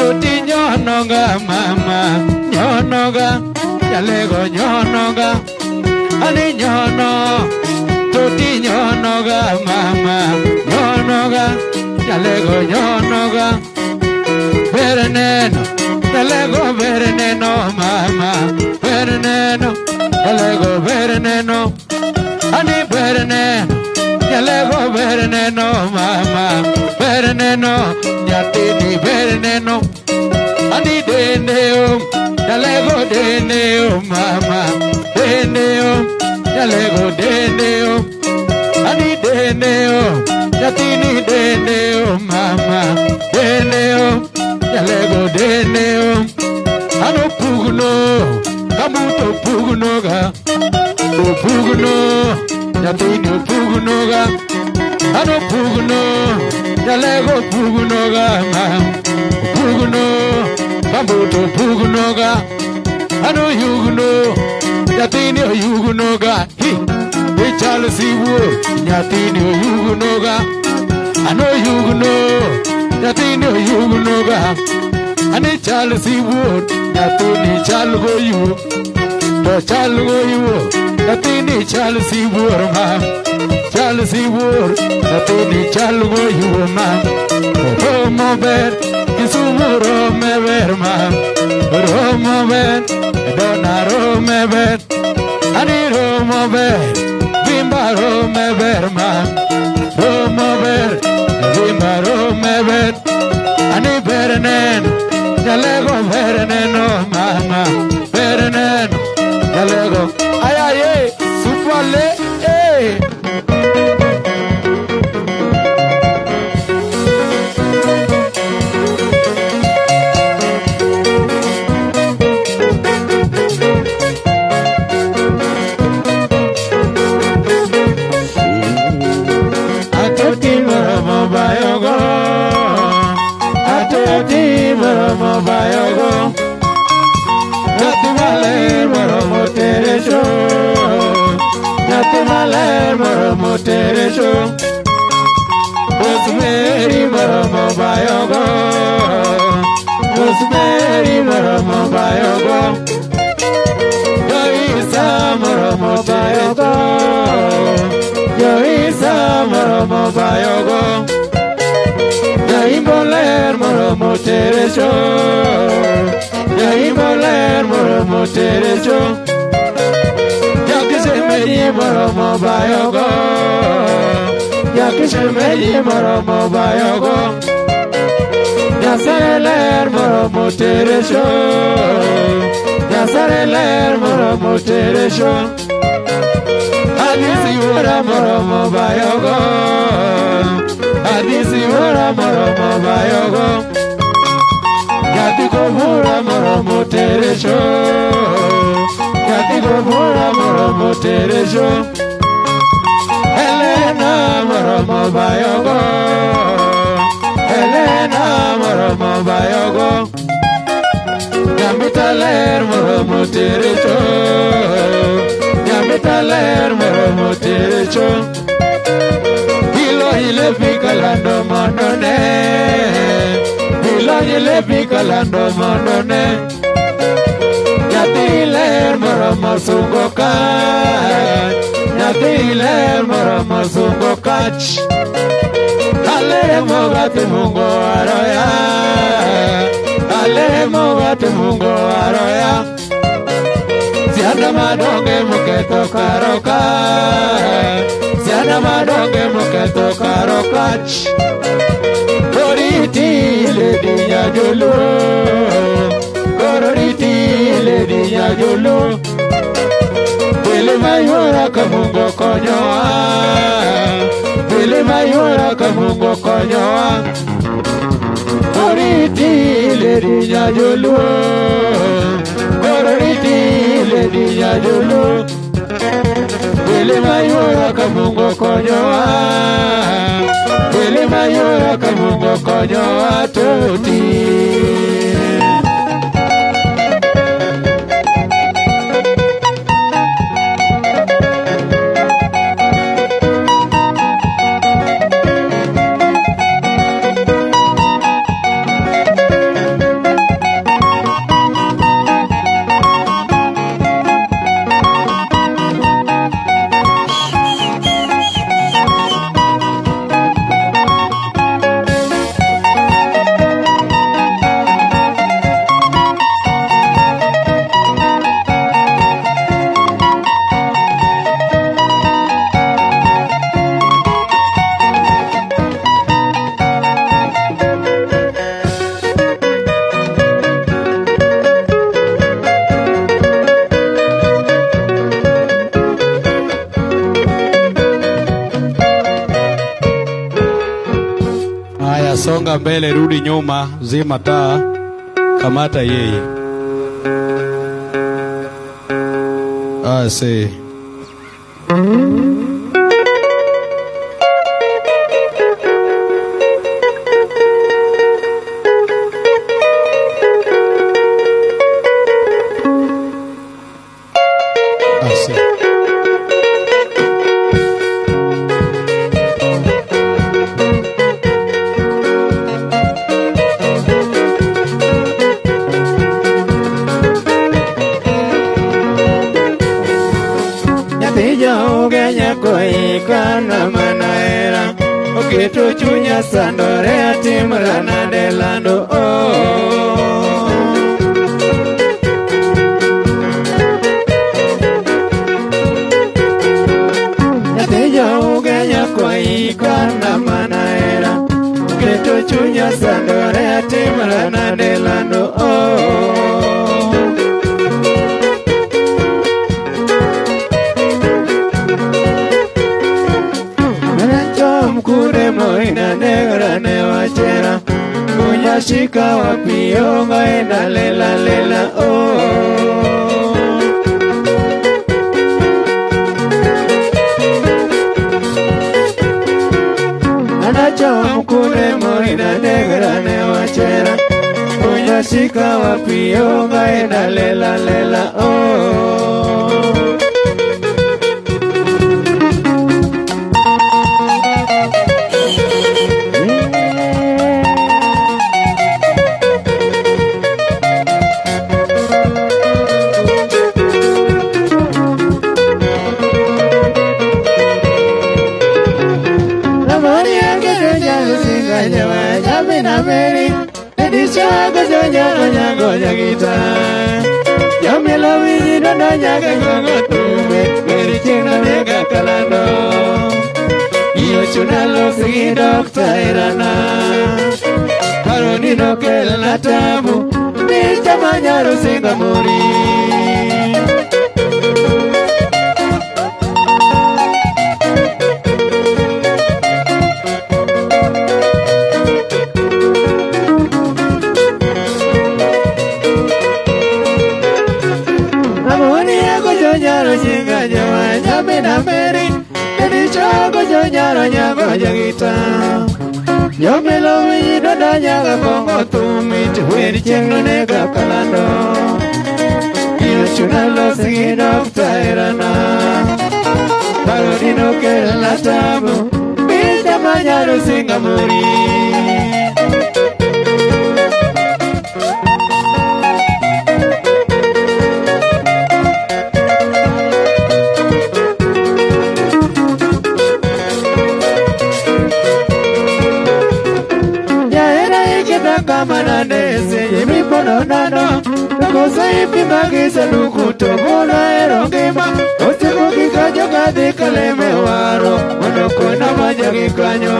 Toti nyonoga mama nyonoga Jalego nyonoga Ani nyono Toti nyonoga mama nyonoga Jalego nyonoga Vereneno Jalego vereneno mama Vereneno Jalego vereneno Ani vereneno Jalego vereneno mama Vereneno Nyatini vereneno Ani deneo Jalego deneo mama Deneo Jalego deneo Ani deneo Nyatini deneo mama Deneo Jalego deneo Ano pugno Kamuto pugno ga Pugno Nyatini pugno ga Ano pugno Jalego pugno ga Pugno Kamuto pugno ga Ano yugno Nyatini yugno ga Hi Echal siwo Nyatini yugno ga Ano yugno Nyatini yugno ga Ani chal siwo Nyatini chal go yu To chal go yu Nyatini chal siwo ma Chal siwo Nyatini chal go yu ma Romo ber Kisumu rome ber ma Romo ber Dona rome ber Ani romo ber Bimba rome ber ma Romo ber Bimba rome ber Ani bereneno Jalego vereneno mama Vereneno Jalego Ay ay ay Supale Atoti maramo bayogo Atoti maramo bayogo Natumale maramo teresho Natumale maramo teresho Rosemary maramo bayogo Rosemary maramo bayogo Yoisa maramo bayogo Yoisa maramo bayogo Yahimboler maramo teresho Yahimboler maramo teresho Yakise meji maramo bayogo Yakise meji maramo bayogo Yasareler maramo teresho Yasareler maramo teresho Adisi ura maramo bayogo Adisi ura maramo bayogo Yatiko ura maramo teresho Yatiko ura maramo teresho Elena maramo bayogo Elena maramo bayogo Yambitaler maramo teresho Yambitaler maramo teresho Ile pikalando manone ile pikalando manone Yatiler marama sungoka Yatiler marama sungoka Ale mogate mungo aroya Ale mogate mungo aroya Siana madonge muketo karoka Siana madonge muketo karokach Koriti ledi nyajulu Koriti ledi nyajulu Bile mayora kamungo konyoa Bile mayora kamungo konyoa Koriti ledi nyajulu Koriti ledi nyajulu Bile mayora kamungo konyoa Bile mayora kamungo konyoa toti songa mbele, rudi nyuma, zima taa, kamata yeye. Ase. Kana manaera oketo chunya sandore atimra nade lando Yateja ugenya koi kana manaera oketo chunya sandore atimra nade lando Moina negra ne wachera Munya shika wapio ngaina lela lela Anacho mkune moina negra ne wachera Munya shika wapio ngaina lela lela Goya gita Yamela wiji no nyaga gogo tume Meri chino nega kalano Iyo chunalo sigi dokta irana Karoni no kela tabu Bicha manyaro singa muri Yomelo wiji no nyaga kongo tumit Weri chino nega kalano Iyo chunalo sigi dokta irana Karoni no kela tabu Bicha manyaro singa muri Nano, Kosa ipi magisa lukuto Mula erongima Osiku kikajo kadi kaleme waro Monoko na majagi kanyo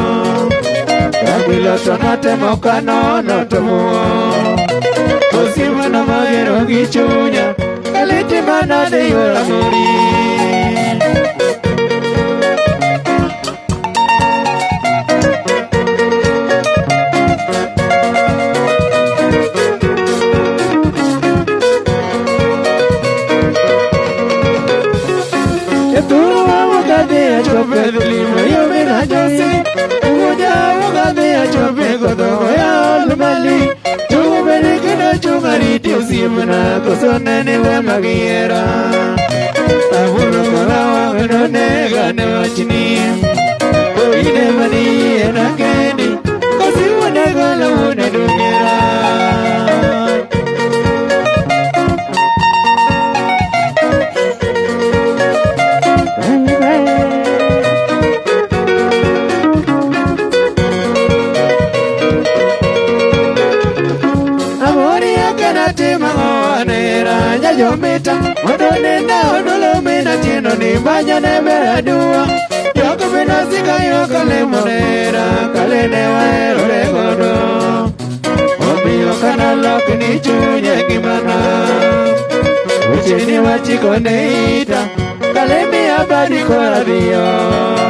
Kabilo tonate mokano notomuo Osima na magero gichunya Kaliti manade yola muri Simna kosone ni we magiera Aburo kola wano nega ne wachini Oine mani ena keni Kosi wanega la wane dunyera Yomita, Modone na Odolo Mina Tino ni Banya Nebe Dua, Yoko Mina Sika Yoko Lemonera, Kalene Waero Legodo, Obi Yokana Loki ni Chunya Gimana, Uchini Wachiko Neita, Kalemi Abadi Koradio.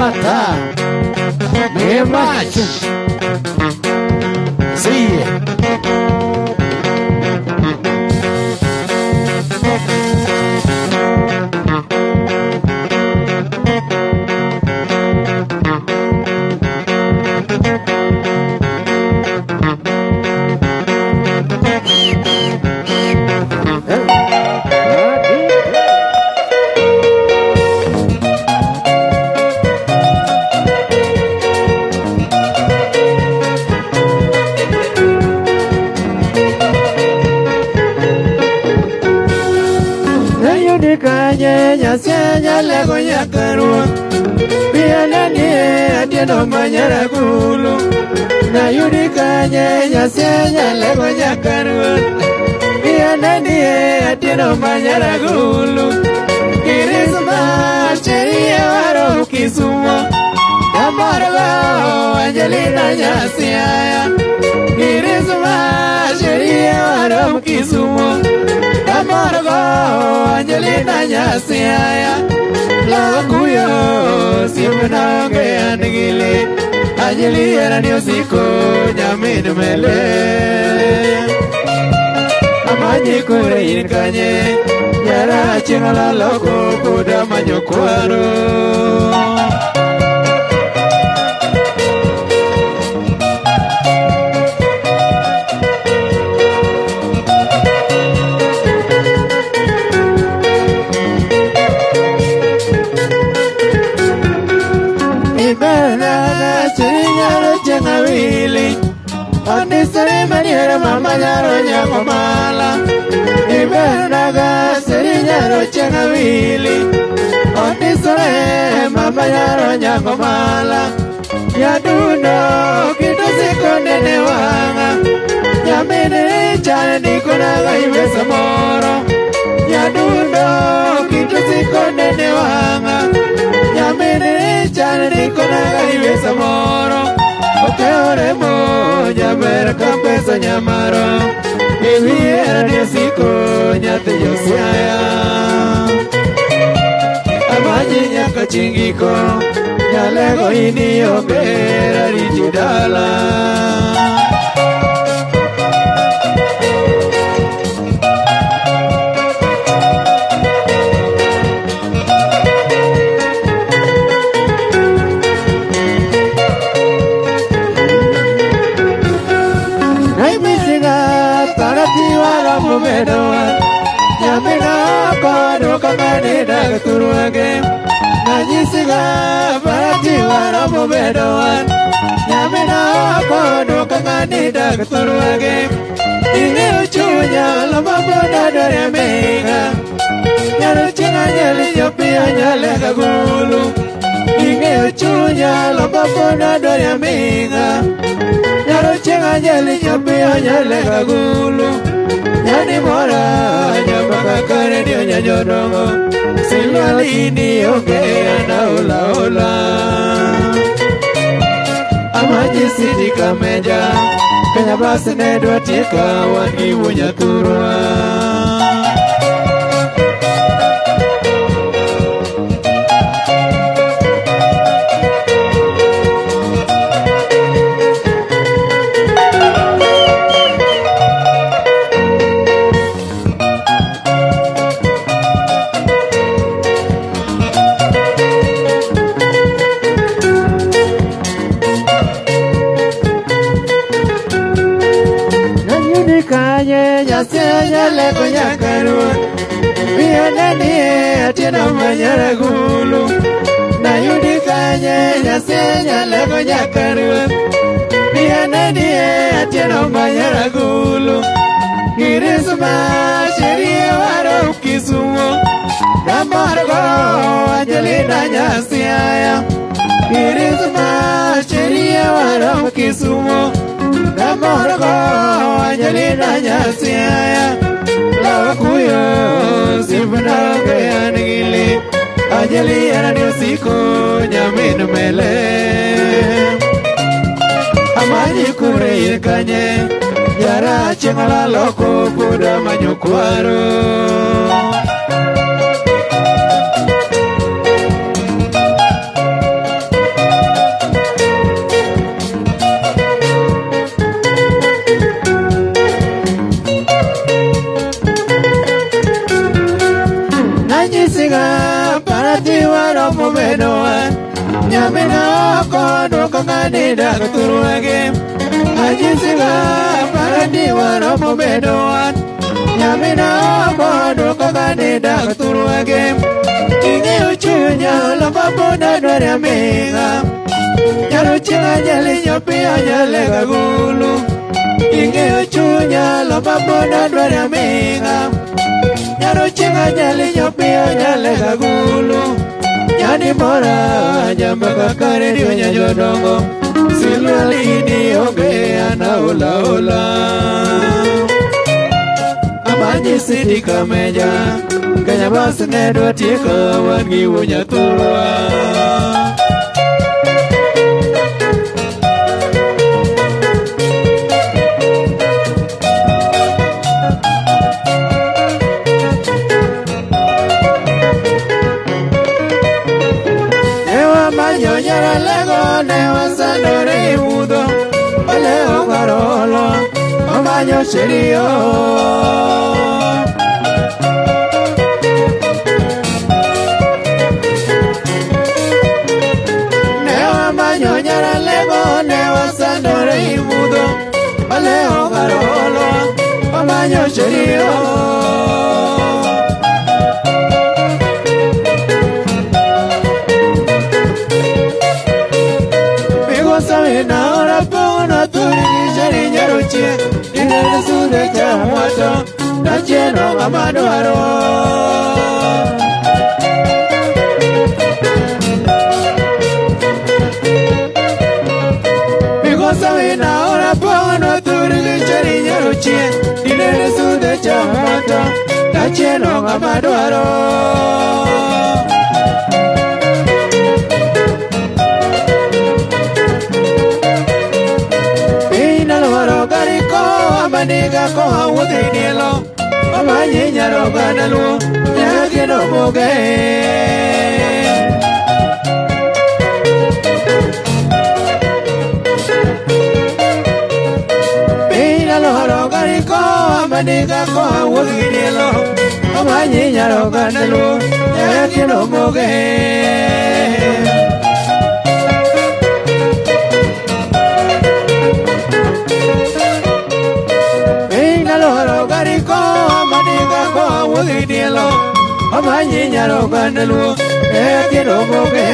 mata me mach see Kanye nyasenya lego nyakaru Biana ni atieno manyara gulu Na yudi kanye nyasenya lego nyakaru Biana ni atieno manyara gulu Kirisma cherie waro kisumo Kamarga Angelina nyasiaya Kirisma cherie waro kisumo Kamargo Angelina nyasiaya Laguyo Simunange anigili Angelina niosiko Nyaminu mele Amanyi kure inkanye Nyara chingala loko Kuda manyokwaro Onisari maniera mama nyaro nyako mala Ibenaga siri nyaro chenga wili Onisari mama nyaro nyako mala Yaduno kitu siko nene wanga Yamini chane nikunaga imesa moro Yaduno kitu siko nene wanga Yamini chane nikunaga imesa moro Okeore moja berka pesa nyamaro Iwiera niosiko nyate yosiaya Amanyi nyaka chingiko Nyalego ini ogera rijidala Nyamina kodo kamani daga turuage Nanyisiga parati wara mobedoan Nyamina kodo kamani daga turuage Inge uchunya loma boda dore mega Nyaro chinga nyali yopia nyale kagulu Inge uchunya loma boda dore mega Nyaro chinga nyali yopia nyale kagulu Yani mora nyamaka kare dio nyanyodongo Silwalini ongea na ola ola Amaji sidi kameja Kanya basi nedwa tika wangi wunyaturwa Nyasenya lego nyakaru Bianani atieno manyara gulu Na yudi kanye nyasenya lego nyakaru Bianani atieno manyara gulu Kirisma sherie waro kisumo Namargo Angelina nyasiaya Kirisma sherie waro kisumo Namargo Angelina nyasiaya Lawakuyo Sifunange anigili Angelina niosiko Nyaminu mele Amanyi kure inkanye Yara chingala loko Kuda manyokwaro bedoan nyamina kodo kanganida turuage ajisiga paradi waromo bedoan nyamina kodo kanganida turuage inge uchunya lababoda dware amiga nyaruchinga nyali nyopia nyale gagulu inge uchunya lababoda dware amiga nyaruchinga nyali nyopia nyale gagulu yani mora jamba kakare dio nyajodongo silwalini ongea na ola ola amanyi sidi kameja kanya bas nedwa tika wangi wunya turwa Nyara lego ne wasandore udo ole ogarolo omanyo serio ne omanyo nyara lego ne wasandore udo ole ogarolo omanyo serio na ora pono turi jari nyaruchie ine sude chamwato na cheno amadwaro because na ora pono turi jari nyaruchie ine sude chamwato na cheno amadwaro Maniga ko awuthi nielo amanyi nyaroga naluo nyagino moge Pina lohoro gariko maniga ko awuthi nielo amanyi nyaroga naluo nyagino moge Nielo amanyi nyaroga naluo quiero moge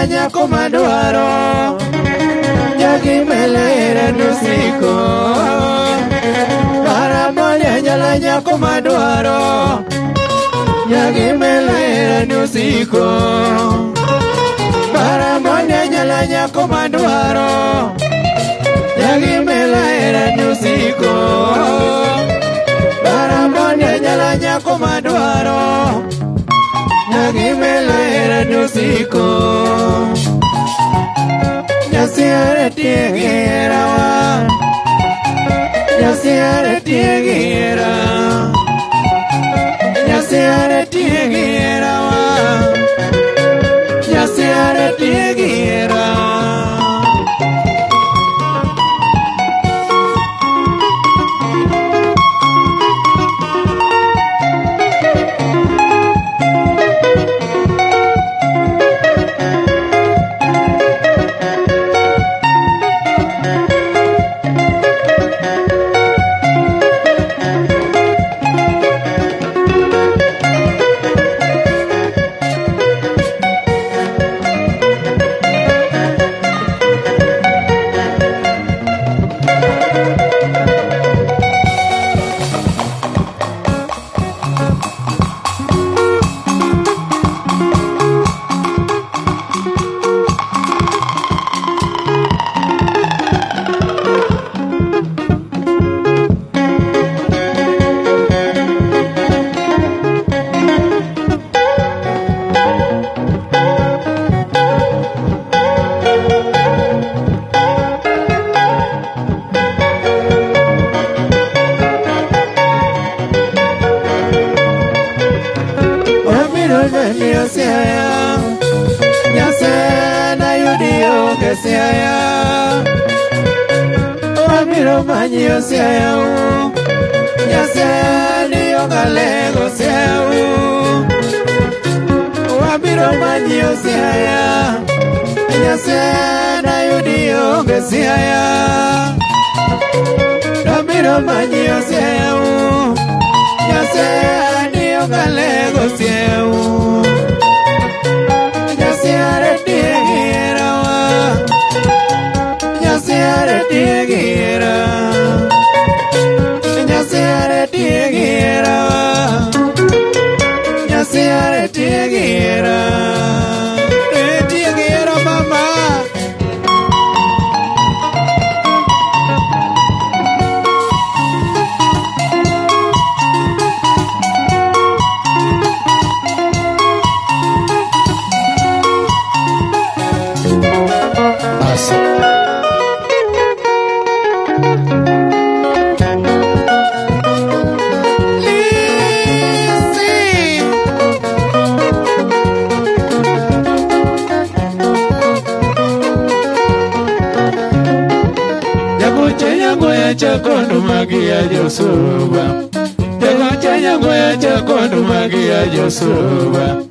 nyako madwaro Jagi melere nusiko Para moja nyala nyako madwaro Jagi melere nusiko Para moja nyala nyako madwaro nyusiko Baramonia nyala nyako madwaro Nagimela nyusiko Nyasiare tiegera wa Nyasiare tiegera Nyasiare tiegera wa Nyasiare tiegera Manyo seu Nyaseni yogalego seu Wabiro manyo seaya Nyasena yudio geseaya Wabiro manyo seu Nyaseni yogalego seu Nyasere tigira wa Nyasere tigira Nyasere tigira Tigira mama Chakondo magia Josuba Jagochanya goya chakondo magia Josuba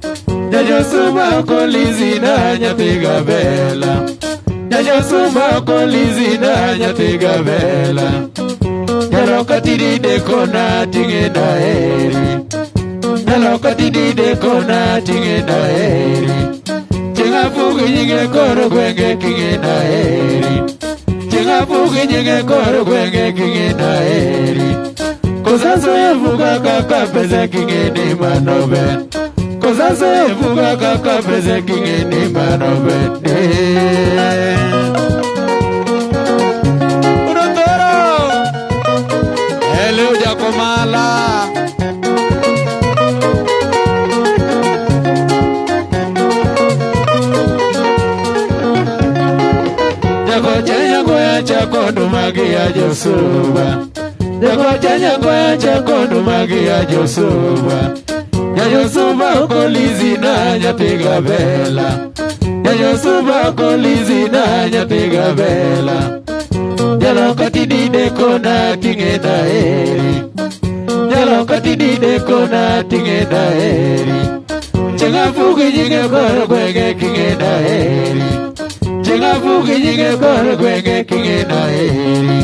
Josuba kolizina nyatiga vela Josuba kolizina nyatiga vela Jalokatidi de kona tingenda eri Jalokatidi de kona tingenda eri Chingafugi nyinge koro kwenge kingenda eri Chingafugi nyinge koro kwenge kingenda eri Kozaso yefuga kaka pese kingeni manoben Kozaso yefuga kaka pese kingeni manoben Unotoro Hello Jakomala Jagochanya goya chakondo magia Josuba Jagochanya goya chakondo magia Josuba Josuba kolizina nyatiga vela Josuba kolizina nyatiga vela Jalokatidi de kona tingenda eri Jalokatidi de kona tingenda eri Chingafugi nyinge koro kwenge kingenda eri Chingafugi nyinge koro kwenge kingenda eri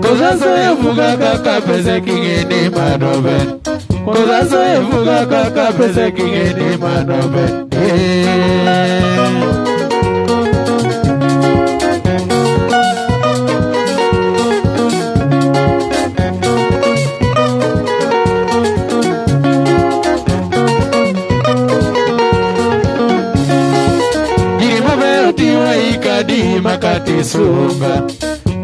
Kozaso yefuga kaka pese kingeni manoben Kozaso yefuga kaka pese kingeni manoben Makati sunga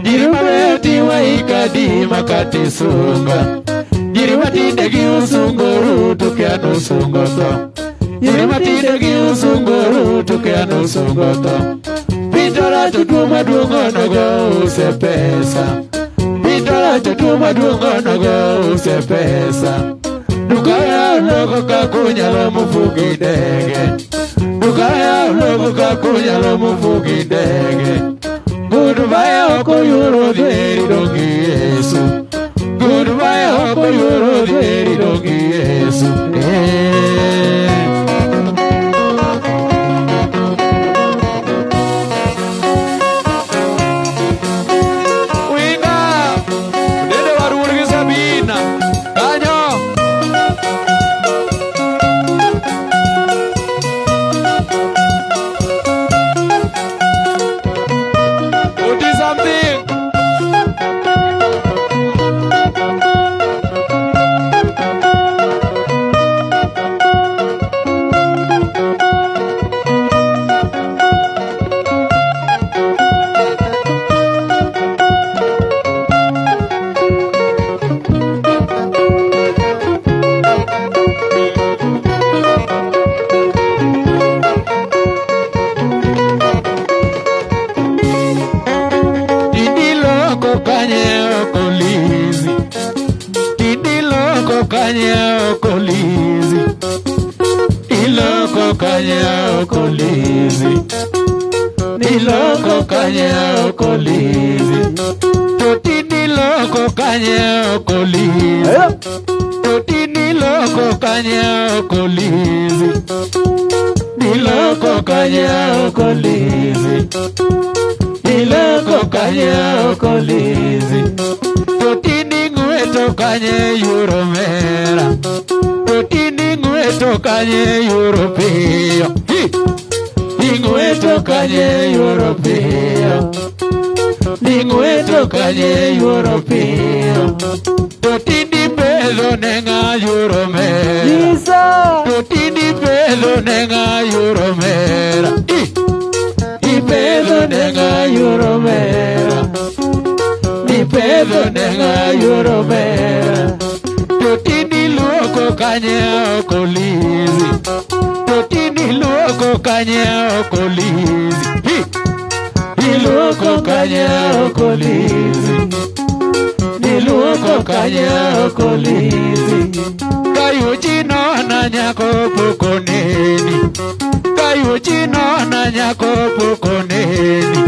Dirumeti waika kati sunga Nyiri matinde gi usunguru to kia no sungo to Nyiri matinde gi usunguru to kia no sungo to Pintora to duma dungo no go use pesa Pintora to duma dungo no go use pesa Dukaya logo kakunya lo mufugi dege Dukaya logo kakunya lo mufugi dege Goodbye oko yuro deri dongi Yesu Goodbye oko yuro deri dongi Yesu Winga Dede warurgi Sabina Kanyo Niloko kanya okolizi Toti niloko kanya okolizi Toti niloko kanya okolizi Niloko kanya okolizi Niloko kanya okolizi Toti ningueto kanya yuromera Toti ningueto kanya europeo Ningueto kanye europeo Ningueto kanye europeo Totini pedo nenga euromera Totini pedo nenga euromera I pedo nenga euromera I pedo nenga euromera Totini luoko kanye okolizi Totini luoko kanya okolizi Niluoko kanya okolizi Niluoko kanya okolizi Kayuchino na nyako pukoneni Kayuchino na nyako pukoneni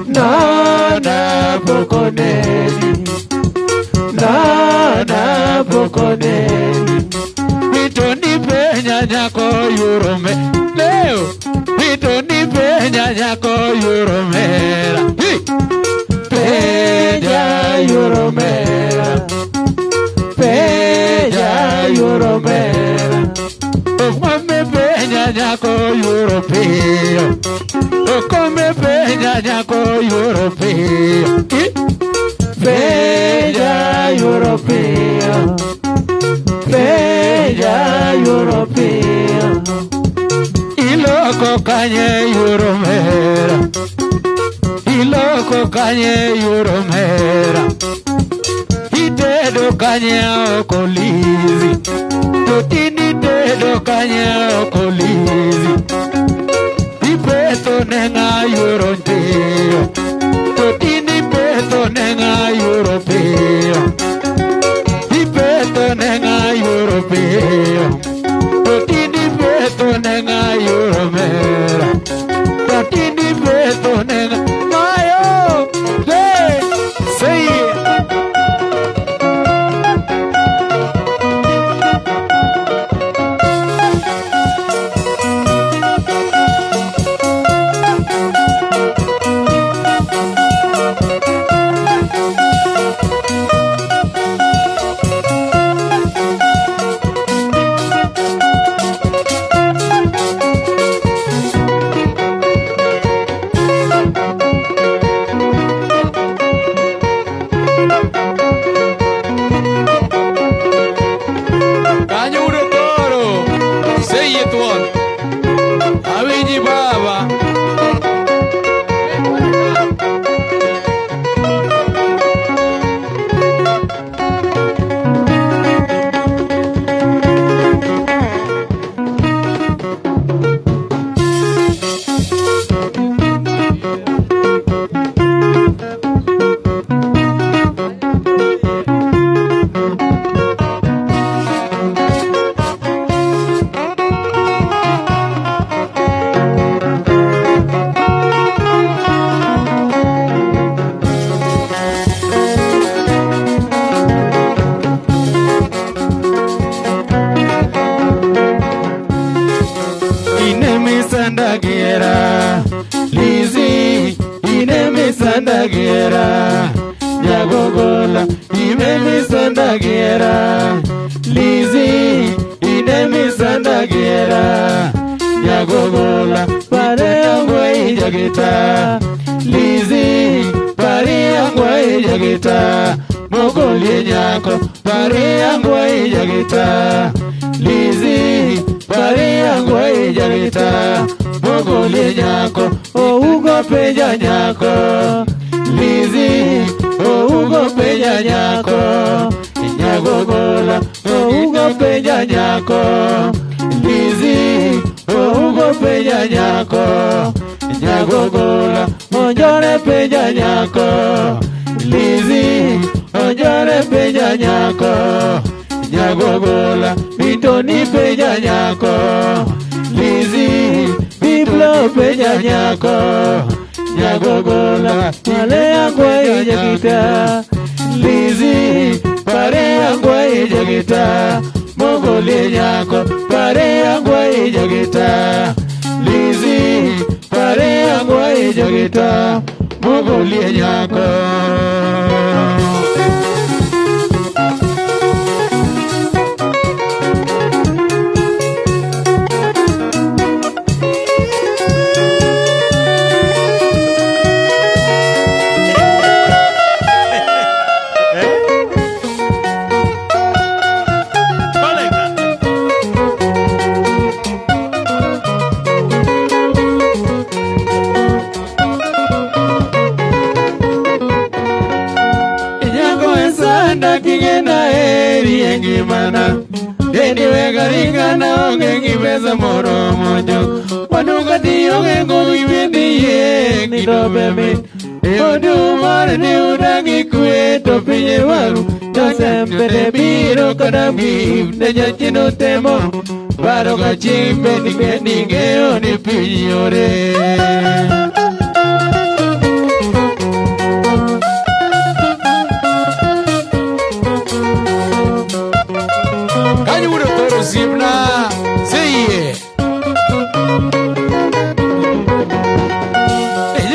Nana pukoneni Nana pukoneni Vitoni penya nyako yurome Leo Vitoni penya nyako yuromera Penya yuromera Penya yuromera Okome penya nyako europeo Okome penya nyako europeo Penya europeo Bella europea Iloko kanye euromera Iloko kanye euromera Itedo kanye okolizi Totini tedo kanye okolizi Ipeto nenga euronteo Totini peto nenga europeo Ipeto nenga europeo Totini peto nenga euromera Totini peto nenga Mayo Say it giera Nyagogola imemisanda giera Lizzy inemisanda giera Nyagogola pare yangu ijagita Lizzy pare yangu ijagita Mogoli nyako pare yangu ijagita Lizzy pare yangu ijagita Mogoli nyako ugo peja nyako Lizzy ugo peja nyako Nyagogola ugo peja nyako Lizzy ugo peja nyako Nyagogola onjore peja nyako Lizzy onjore peja nyako Nyagogola mitoni peja nyako Lizzy biblo peja nyako Nyagogola male yangu ijagita Lizzy pare yangu ijagita Mogoli nyako pare yangu ijagita Lizzy pare yangu ijagita Mogoli nyako Ngimana Deni wegariga na onge ngibeza moro mojo Wanuga di onge ngugi bindi ye Ni dobe mi Yodu mare ni udangi kue Topinye waru Josempe de biro kadami Neja chino temo Baro kachimbe Nige nige oni pinyore Zimna, say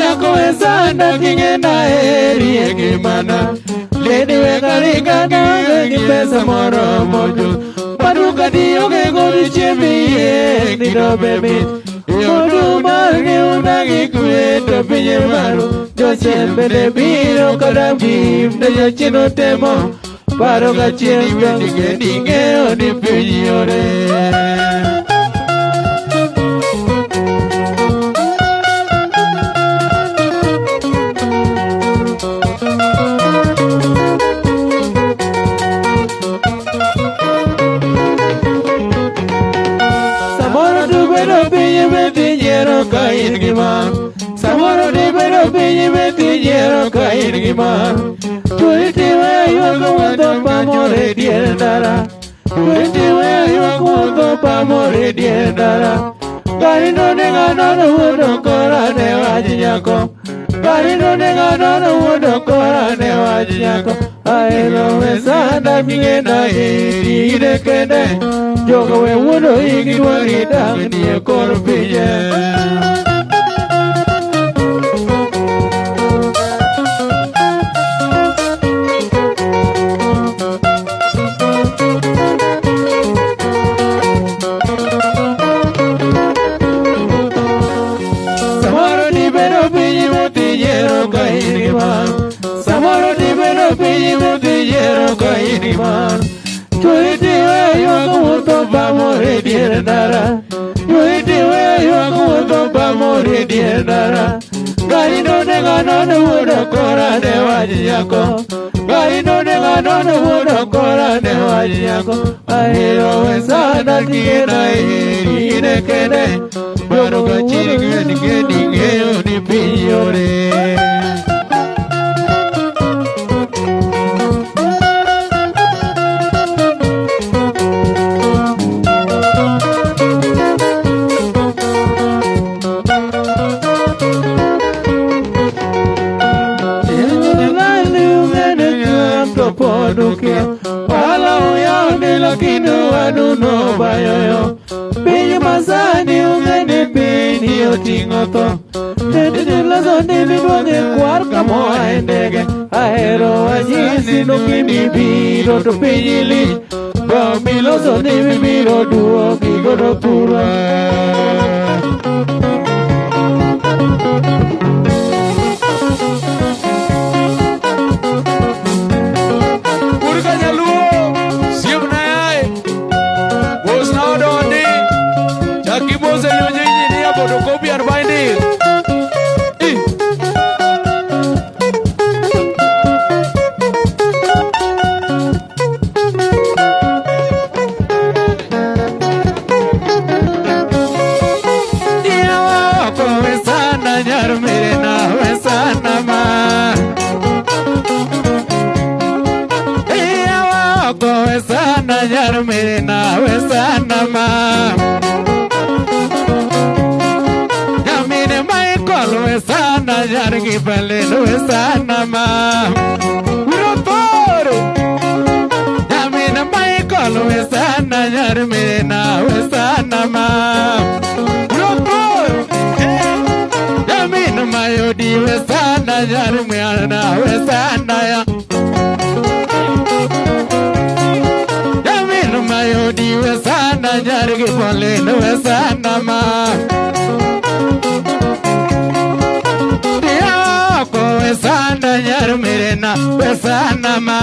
Yako esanda kingena eri ngimana Lady wegariga na ngipesa moro mojo Paduka dioge gori chemi ni dobe mi Yodu margi unagi kueto pinye maru Josembe de biro kadamgi Mdeja chino temo Paro kachimbe nige oni pinyore Samoro dubero pinye metinyero ka ingiman Samoro dubero pinye metinyero ka ingiman Tuitiwe yuako wado pamore diendara Tuitiwe yuako wado pamore diendara Gari no nenga nono wudo kora ne wajinyako Gari no nenga nono wudo kora ne wajinyako Aelo wesanda mingena iri kende Joga we wudo igi warida Niye koro pinye Samoro di beno pinyi mutijero ka iniman Tuitiwe yuako wuto pamore diendara Tuitiwe yuako wuto pamore diendara Gari no nenga nono wudo kora ne wajinyako Gari no nenga nono wudo kora ne wajinyako Ahiro wesana kigena ine kene Yono kachiri nige nige oni pinyore Wala uya nila kinu anu no bayoyo Pinyi masani ungeni pini otingoto Tini loso ni minuange kwar kamo aendege Ahero wanyisi no kimi biro to pinyili Bomi loso ni biro duo kigodo pura Urka Jaluo, Siemna Yae, was now Dondi, Jackie Bose Engineer, photocopy and binding. Yar mere na wesana ma Yamine Michael wesana yar ki pale wesana ma Urotoro Yamine Michael wesana yar mere na wesana ma Urotoro Yamine Mayodi wesana yar mere na wesana ya Mayodi wesana jargi polen wesana ma Diya ko wesana jar mere na wesana ma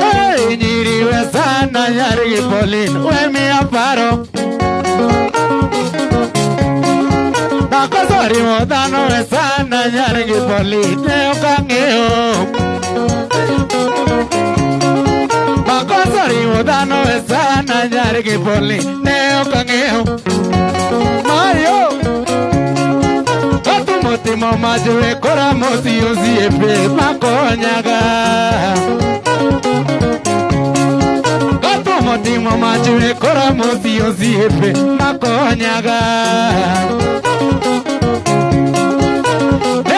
Hey nyiri wesana jargi polen wemi aparo Nakasari modano wesana jargi polen ne okangeo Makasari modano esana jargi poli neo kangeo Mario Atu motimo majue kora moti uziepe makonyaga Atu motimo majue kora moti uziepe makonyaga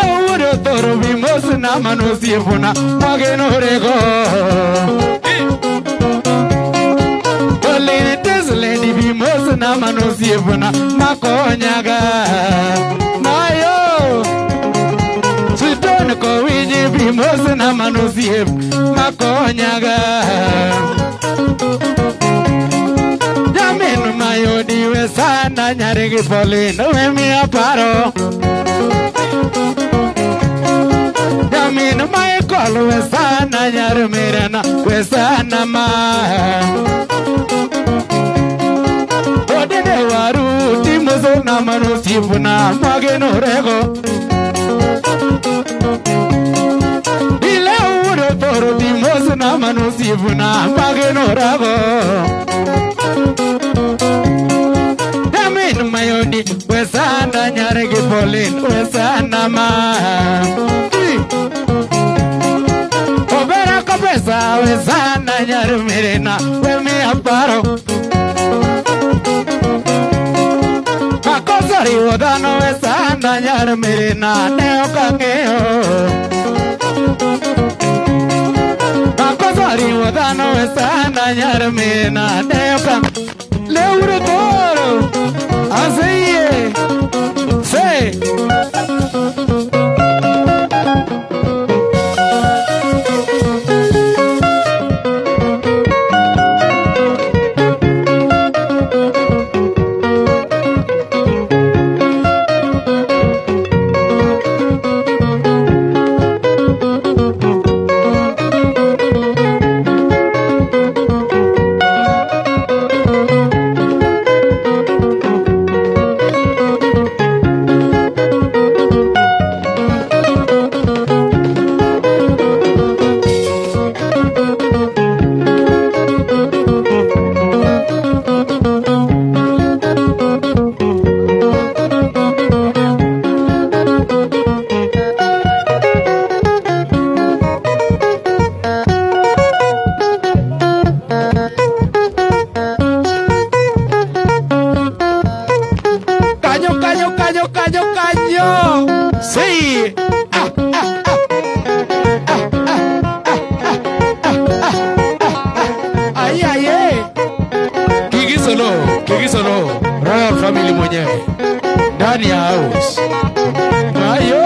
Euro toro vimos na mano siepuna mageno rego Lady vimos na mano siepuna makonyaga Mayo Sudon ko wiji vimos na mano siep makonyaga Jamin mayo diwe sana nyarigi polin wemi aparo Jamin mayo kolwe sana nyar mirana wesana ma Waru timoso na mano sipuna mageno rego Ile uro toro timoso na mano sipuna mageno rego Damin mayoni wesana nyaregi polin wesana ma Obera kopesa wesana nyar mirena wemi aparo Makosari wadano esana nyar mere na neo kangeo Makosari wadano esana nyar mere na neo kangeo Leuro toro Aseye Se ndani ya house. Ayo.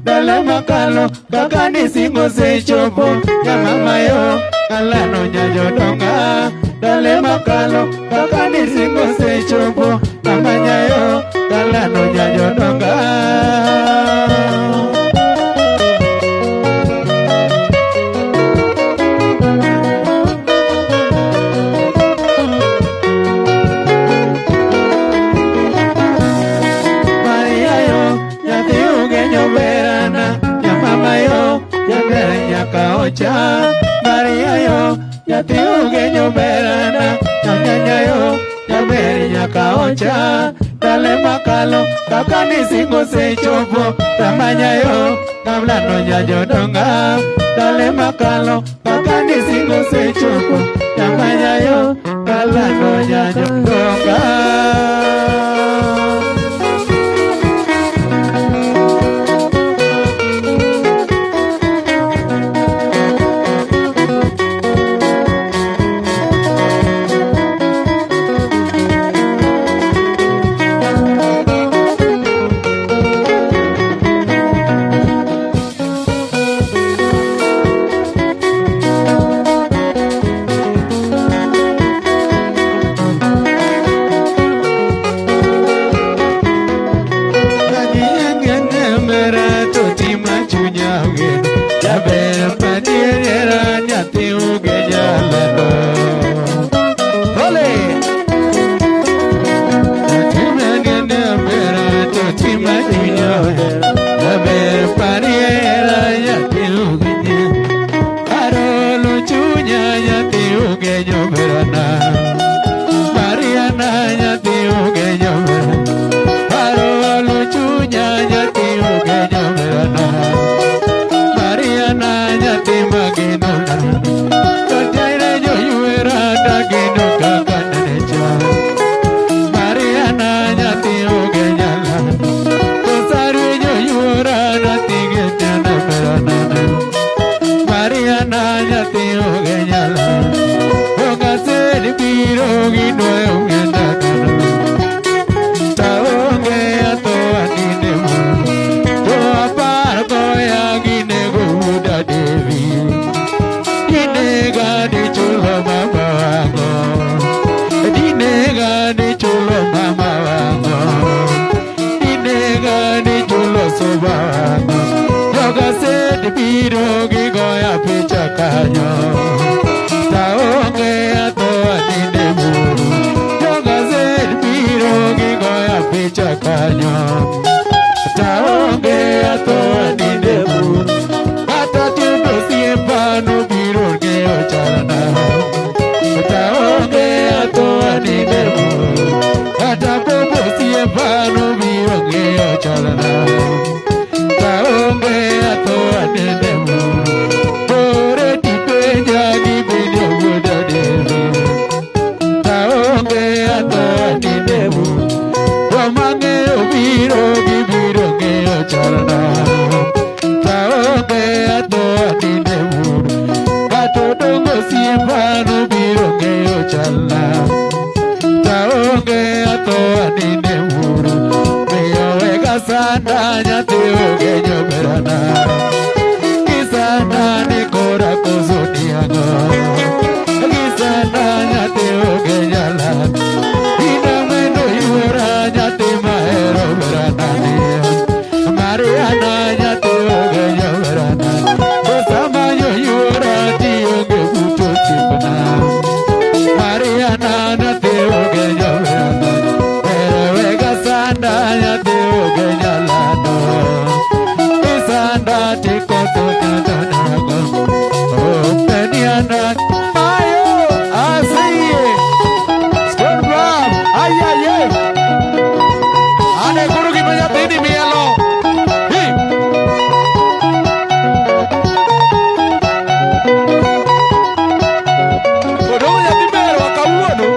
Dale makalo kakani singo se chopo ya mama yo kalano nyayo donga. Dale makalo kakani singo se chopo mama yo kalano nyayo donga. Maria yo, ya te ugeño verana, ñaña yo, ya veriña caocha. Dale macalo, kakani singo se chopo, tamaña yo, hablando ya yo donga. Dale macalo, kakani singo se chopo, tamaña yo, hablando ya yo donga. de ogenyalano isanda tikoto nyadanago openiana ayo asiye Stone Ram ayaye ane guru ki maja tini mialo hi Kodomo ya timero akabuono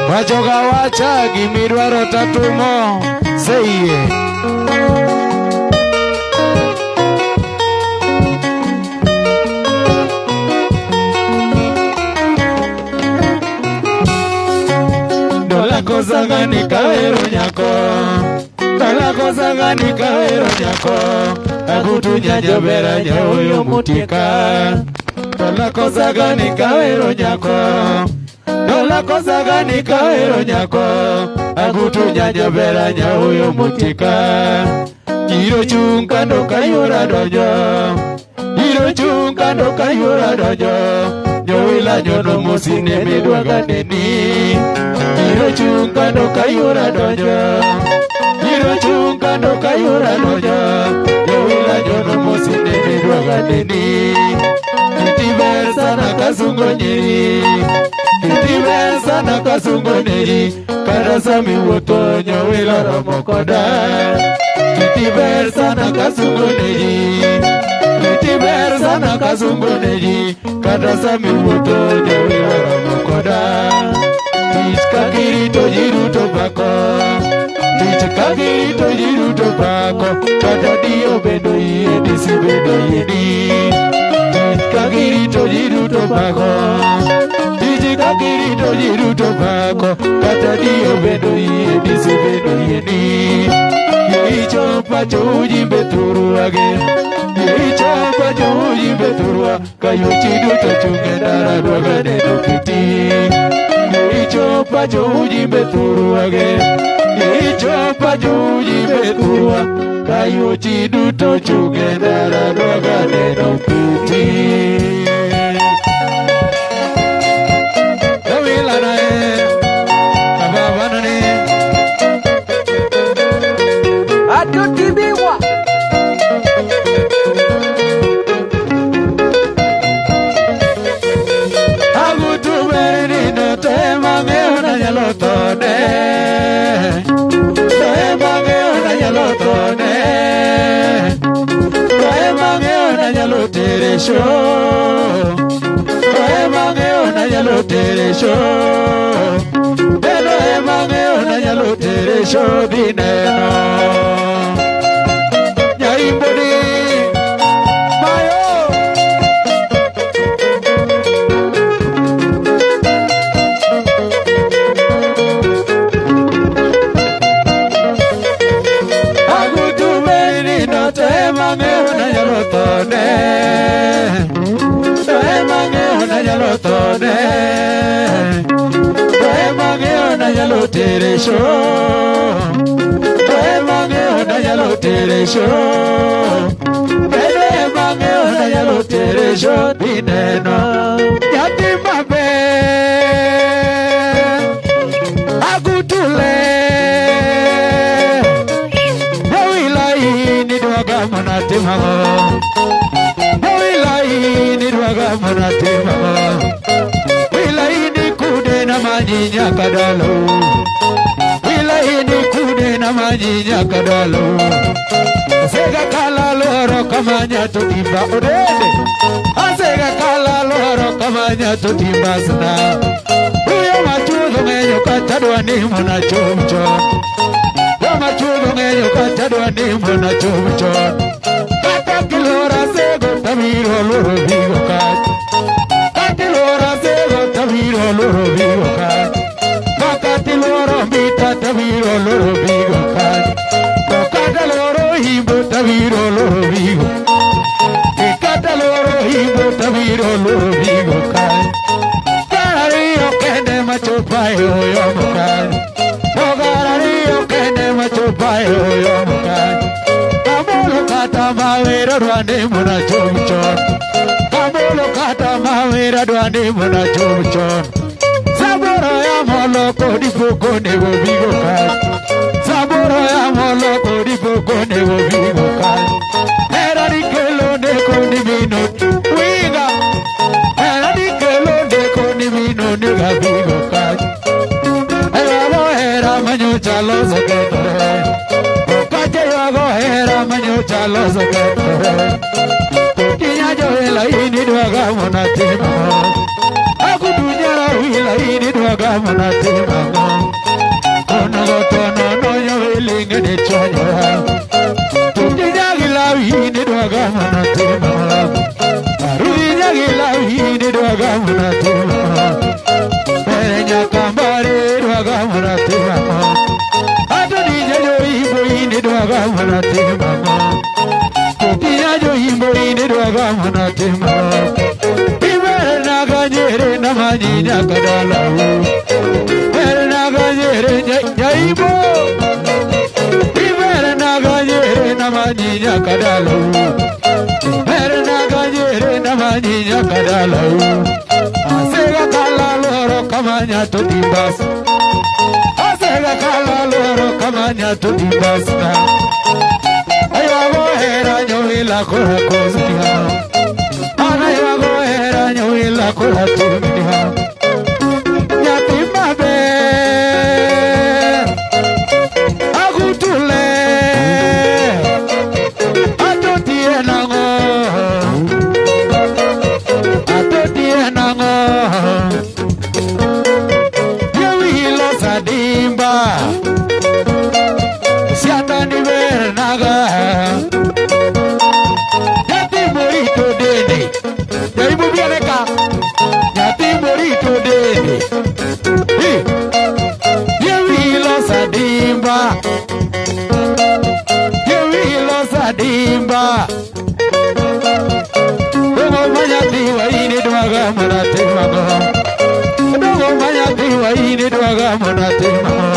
Wajoga wacha gimirwaro tatumo seiye Dola cosa gani kawero nyako Dola cosa gani kawero nyako Agutu nyanja bera nyaoyo mutika Dola cosa gani kawero nyako Dola cosa gani kawero nyako Agutu nyanja bera nyaoyo mutika Kiro chungkando kayura dojo Kiro chungkando kayura dojo Nyowila nyono musine medwaga nini Kiro chungkando kayura dojo Kiro chungkando kayura dojo Nyowila nyono musine medwaga nini Kitiversa na kasungo nyeri Kitiversa na kasungo nyeri Karasa miwoto nyowila ramokoda Kitiversa na kasungo nyeri Kitiversa na kasungo nyeri Karasa miwoto nyowila ramokoda Tichkakiri jiruto bako Tichkakiri jiruto bako Kata dio bendo iye disi bendo iye di Tichkakiri jiruto bako Tichkakiri jiruto bako Kata dio bendo iye disi bendo iye di Yeicho pacho ujimbe turu age Yeicho pacho ujimbe turu age Kayo chidu tachunge dara dwagane nukiti Yeicho pacho ujimbe turu age Yeicho pacho ujimbe turu age Kayo chidu tachunge dara dwagane nukiti Dawila nae tone Toe mange ona nyalo tone Toe mange ona nyalo tere show Toe mange ona nyalo tere show Toe mange ona nyalo tere show dineno Nyaimbodi tere show Toe mange ona nyalo tere show Toe mange ona nyalo tere show dineno Nyati mabe agutule Nawilai ni dwaga monate mama Nawilai ni dwaga monate mama Wilai ni kude na manyinya kadalo Wilai kude na manyinya kadalo Asega kala loro kamanya tutimba odede Asega kala loro kamanya tutimba sana Uyo machuzo ngenyo katadwa ni mwana chumchon Uyo machuzo ngenyo katadwa ni mwana chumchon Kata kilora sego tamiro loro vigo kat Katilora sego tamiro loro vigo kat Katiloro mita taviro loro vigo kan Kataloro himbo taviro loro vigo Kataloro himbo taviro loro vigo kan Garario kende macho payo yomo kan Garario kende macho payo yomo kan Kamolo kata mawera rwande muna chumchon Kamolo kata mawera rwande muna chumchon Saboro ya molo kodi poko nego vigo kan Saboro ya molo kodi poko nego vigo kan Era di kelo neko ni mino Wiga Era di kelo neko ni mino Niga vigo kan Era go era manyo chalo saketore Okache yago era manyo chalo saketore Kinya jo ela ini dwaga monatima Wilai dwaga monate mama Ono gotono no yo wilinge de chonyo Tuji jagi lawi ni dwaga monate mama Arui jagi lawi ni dwaga monate mama Mere nyakambare dwaga monate mama Atoni jajo ibo ni dwaga monate mama Tuji jajo ibo ni dwaga monate mama Jere namanya kadalau Ernaga jere jaibo Ernaga jere namanya kadalau Ernaga jere namanya kadalau Asega kala loro kamanya tutibas Asega kala loro kamanya tutibas Ayo go hera nyowila kora kozia Nyawila kula tumia Nyati mabe Agutule Atotie nango Atotie nango Nyawila sadimba Siata ni vernaga Nyati morito deni Jaibu biareka Nyati morito deni Yewilo sadimba Yewilo sadimba Dogo manyati wa ini dwaga monate mago Dogo manyati wa ini dwaga monate mago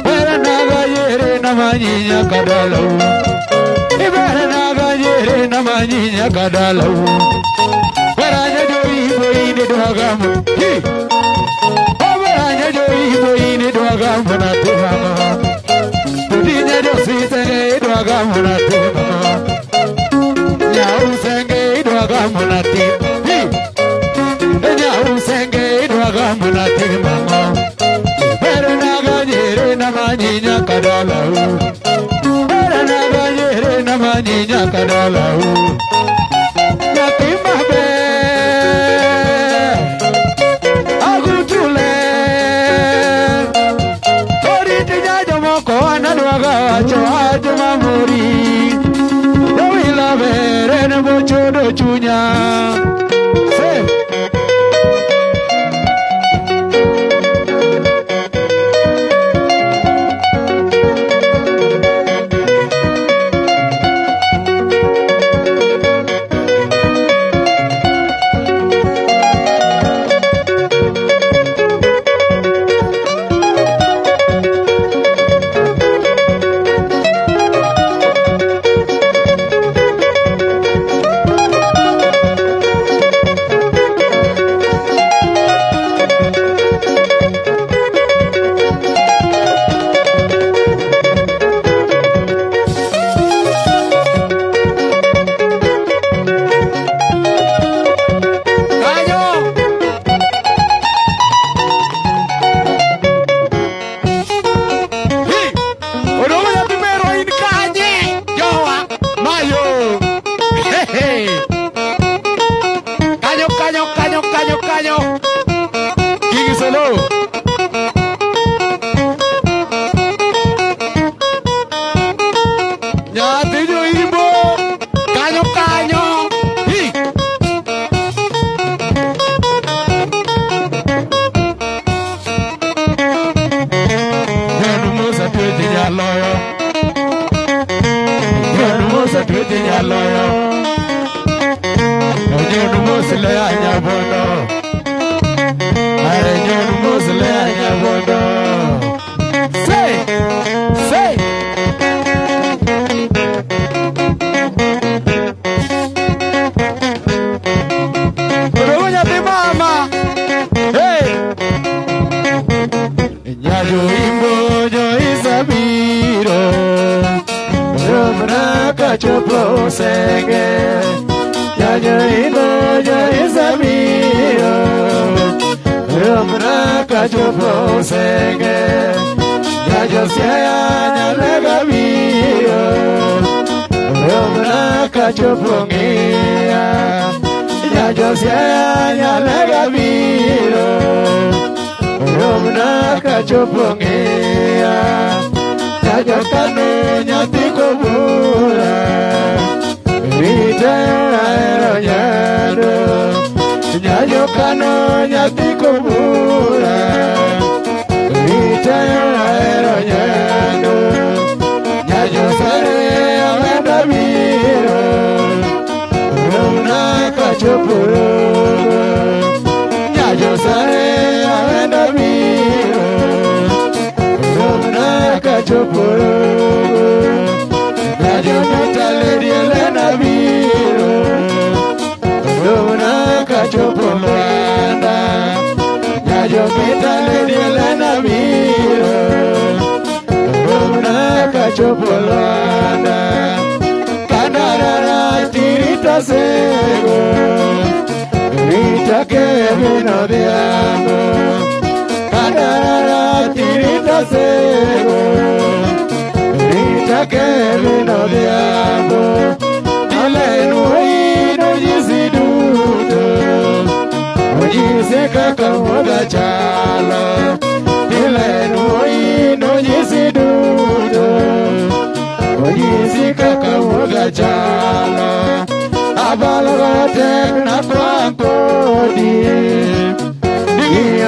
Wera naga yere namanyinya kadalau Ibara naga yere namanyinya kadalau Baranya joi boi ni dwagamu Baranya joi boi ni dwagamu na temama Tudinya jo sisenge dwagamu na temama Nyau senge dwagamu na temama Nyau senge dwagamu na temama Bere manyinya kadala era na banyere na manyinya kadala yatima be agutule tori tijajo moko anadwaga wacho mamuri dawila bere na bochodo chunya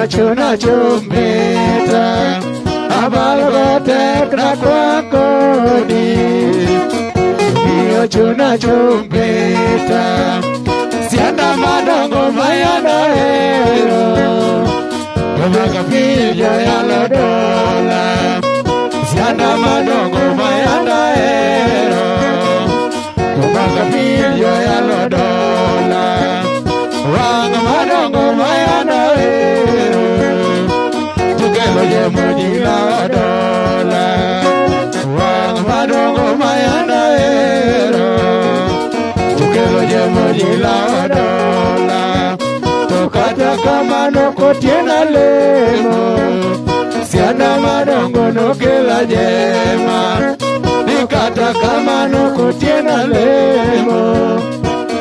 Chuna chumbeta abalotek na kwakodi chuna chumbeta sianda madongo mayanda hero Omaka pillo ya la dola sianda madongo mayanda hero Omaka pillo ya la dola Wanga madongo mayanda hero Tukelo ye mudi la dola Wanga madongo mayanda hero Tukelo ye mudi la dola Tokata kama no kotiena lemo Sianda madongo no kela jema nikata kama nuko tiena lemo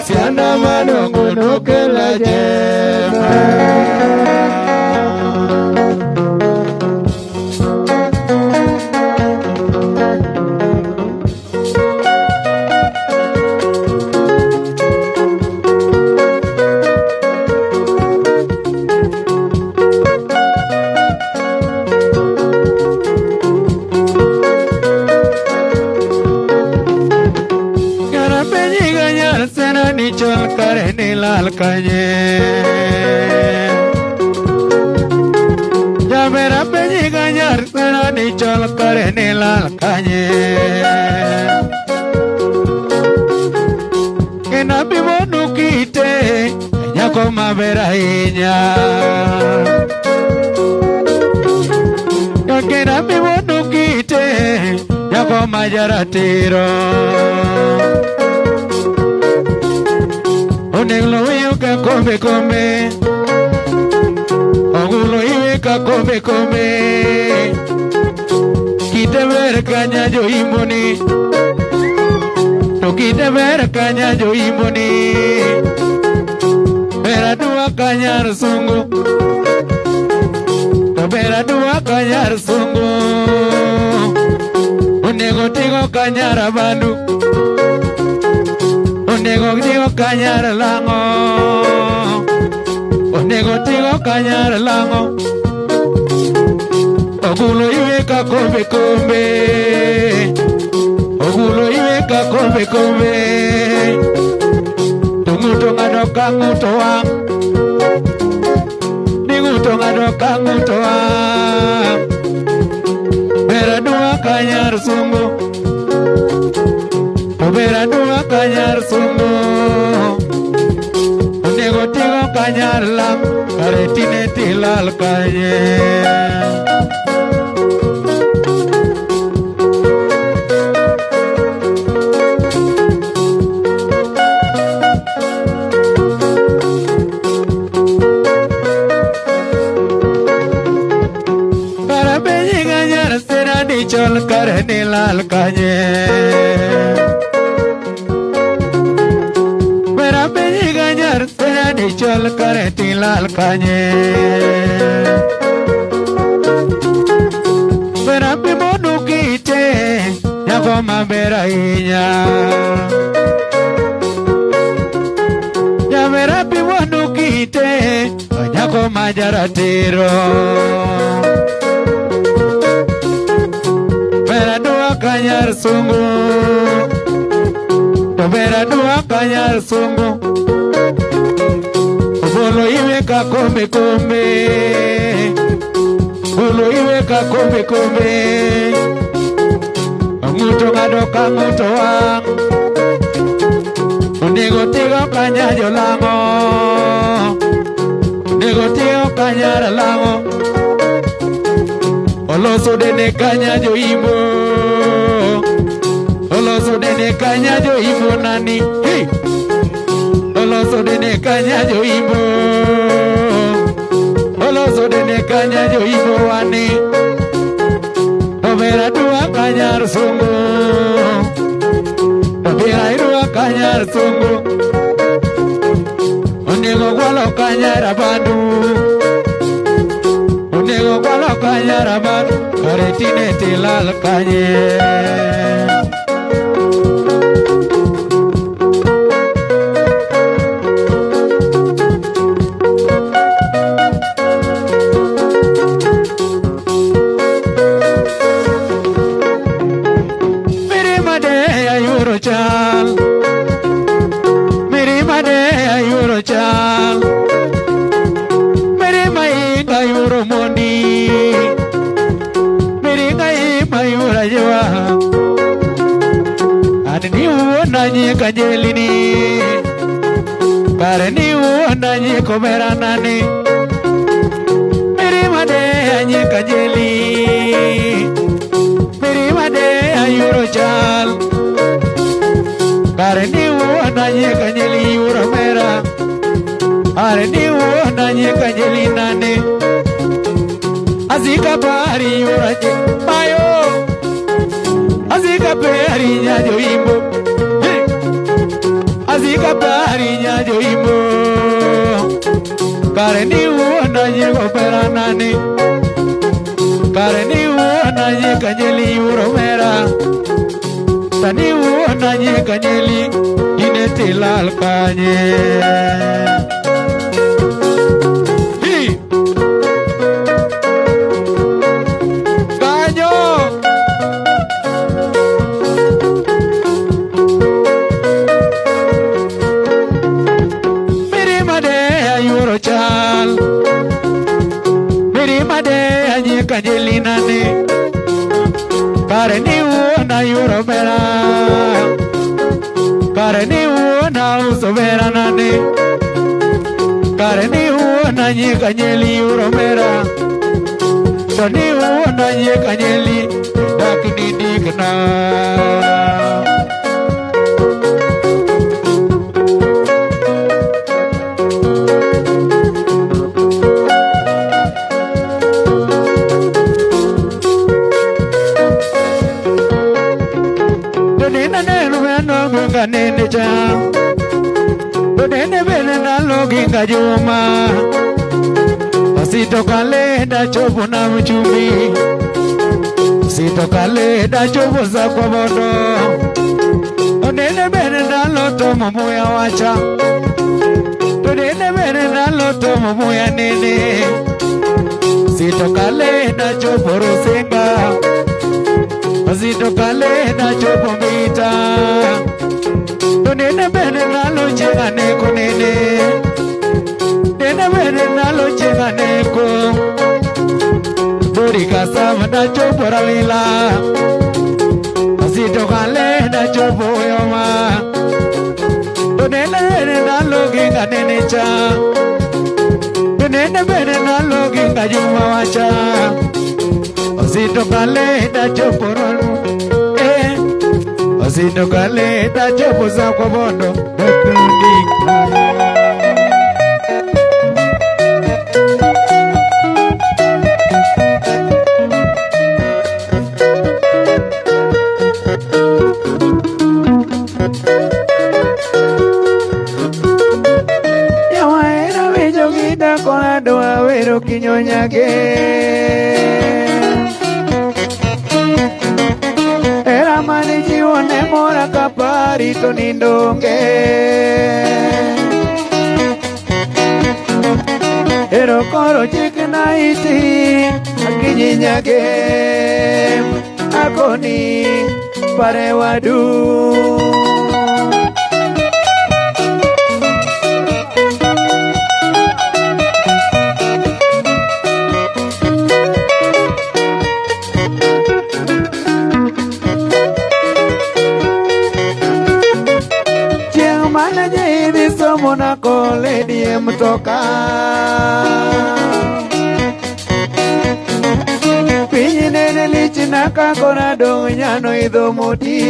siana madongo no kela jema. चल करे नीलाल कजे या मेरा पेजी गंजर तेरा नी चल करे नीलाल कजे que na vivo no quite ya como vera ella que na vivo no quite ya como ya tiro Oneglo yuka come come Ogulo yuka come come Kita ver kanya jo imuni To kita ver kanya jo imuni Bera dua kanya sungu To bera dua kanya sungu Onego tigo kanya rabandu Onego tigo kanyar lango Onego tigo kanyar lango Ogulo iwe ka kombe kombe Ogulo iwe ka kombe kombe Tunguto ngadoka nguto wang Ninguto ngadoka nguto wang Bera dua kanyar sungu Bera dua kanyar sungu Onego tigo kanyar lam Karetine tilal kanye Karabeji kanyar sera di chol karne lal kanye Tera di chol kare tilal kanye Bera pimodu kite Yako mabera inya Ya bera pimodu kite Yako majara tiro Bera dua kanyar sungu Bera dua kanyar sungu Bolo iwe ka kombe kombe Bolo iwe ka kombe kombe Nguto ngadoka nguto wang Nego tigo kanya jolango Nego tigo kanya ralango Oloso dene kanya jo imbo Oloso dene kanya jo imbo nani Hey! Oloso dene kanya jo imbo Oloso dene kanya jo imbo wani Obera dua kanyar sungu Obera dua kanyar sungu Onego gwalo kanyar abandu Onego gwalo kanyar abandu Karetine tilal kanye Kajelini Kareni uonanye komeranani Mirimade anye kajeli Mirimade ayuro chal Kareni uonanye kajeli yuro mera Kareni uonanye kajeli nani Azika pari yoraje mayo Azika pari nyajo imbo Azika pari nyajo imbo Kareni uona yego peranani Kareni uona yega nyeli uromera Tani uona yega nyeli Ineti lal kanye Kanjelinane Kareni uona yuromera Kareni uona usoberanane Kareni uona nyekanyeli yuromera Tani uona nyekanyeli dakini dikna Nene cha Nene bene na logi kajuma Sito kale da chobo na mchumi Sito kale da chobo za kwa bodo Nene bene na loto mumuya wacha Nene bene na loto mumuya nene Sito kale da chobo rusenga Sito kale da chobo mita Nene bene nalo chega neko nene Nene bene nalo chega neko Buri kasama na chopo ralila Asito kale na chopo yoma Nene bene nalo ginga nene cha Nene bene nalo ginga juma wacha Asito kale na chopo ralu Asito kale da chopo za kwa bondo Dokundi Yawa era vejo gita kona doa vero kinyonyage Era manichi one mora kapari to nindonge Ero koro chikna iti Akinyinyage Akoni parewadu Mona kole die mtoka Pinyi nene lichina kakona donyano idho moti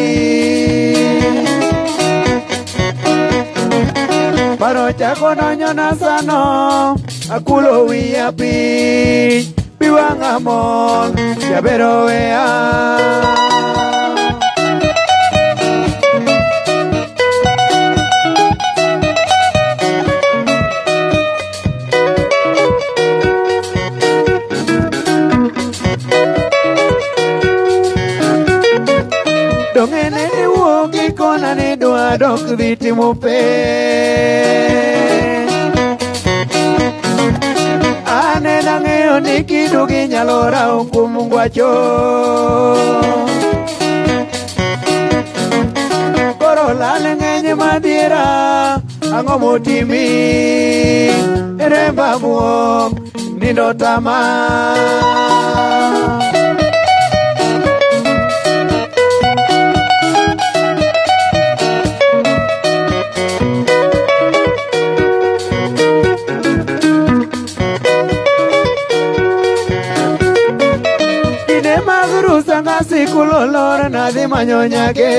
Paro chako nonyona sano Akulo wiyapi Piwanga mon Yabero wea Dongene ni wogi kona ni doa dok viti mupe Ane nangeo nikidugi nyalora ukumungwacho Koro lale ngenye madira Ango motimi Remba muong Nindo tama Sanga sikulo lora na di manyonyage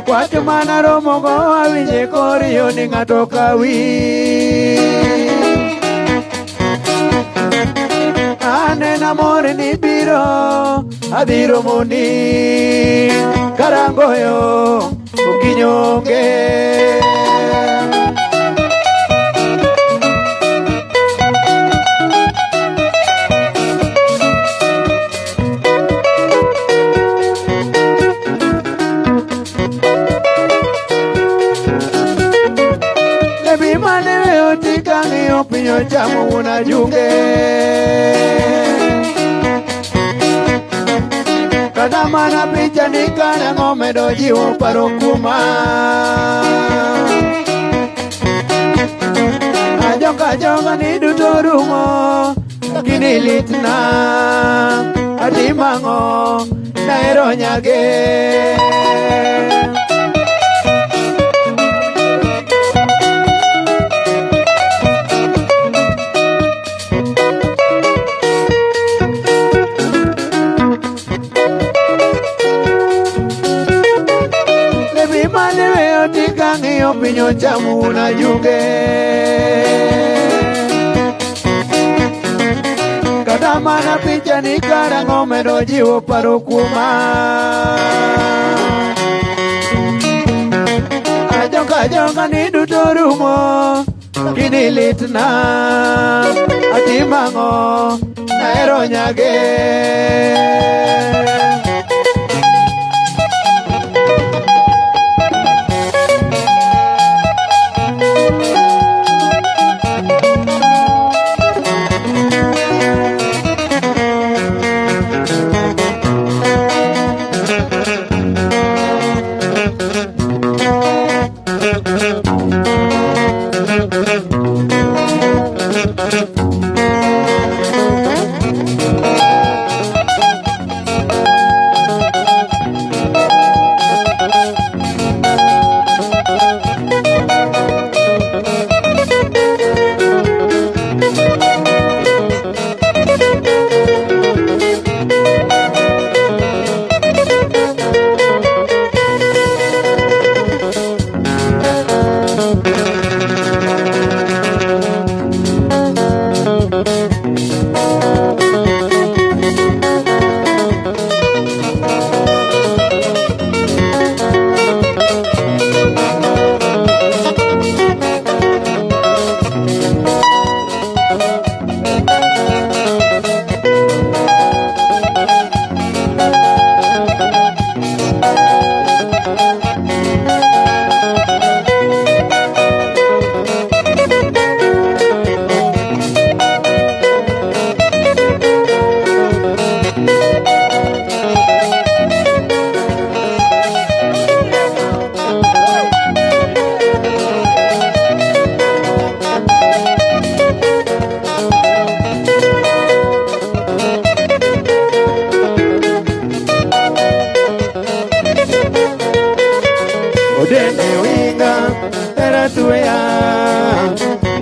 Watu mana romo go awinje kori yoni ngatoka wi adhiro moni karangoyo ukinyonge. Lebi mane otikangi opinyo chamu unajunge. Kadamana picha nikana ngome doji uparo kuma. Ajonga ni dutorumo kini litna adimango naero nyage. Tikangi opinyo chamu na junge. Kadamana picha ni karango medo jiwo paro kuma. Ajonga ni dutorumo kini litna atimango naero nyage.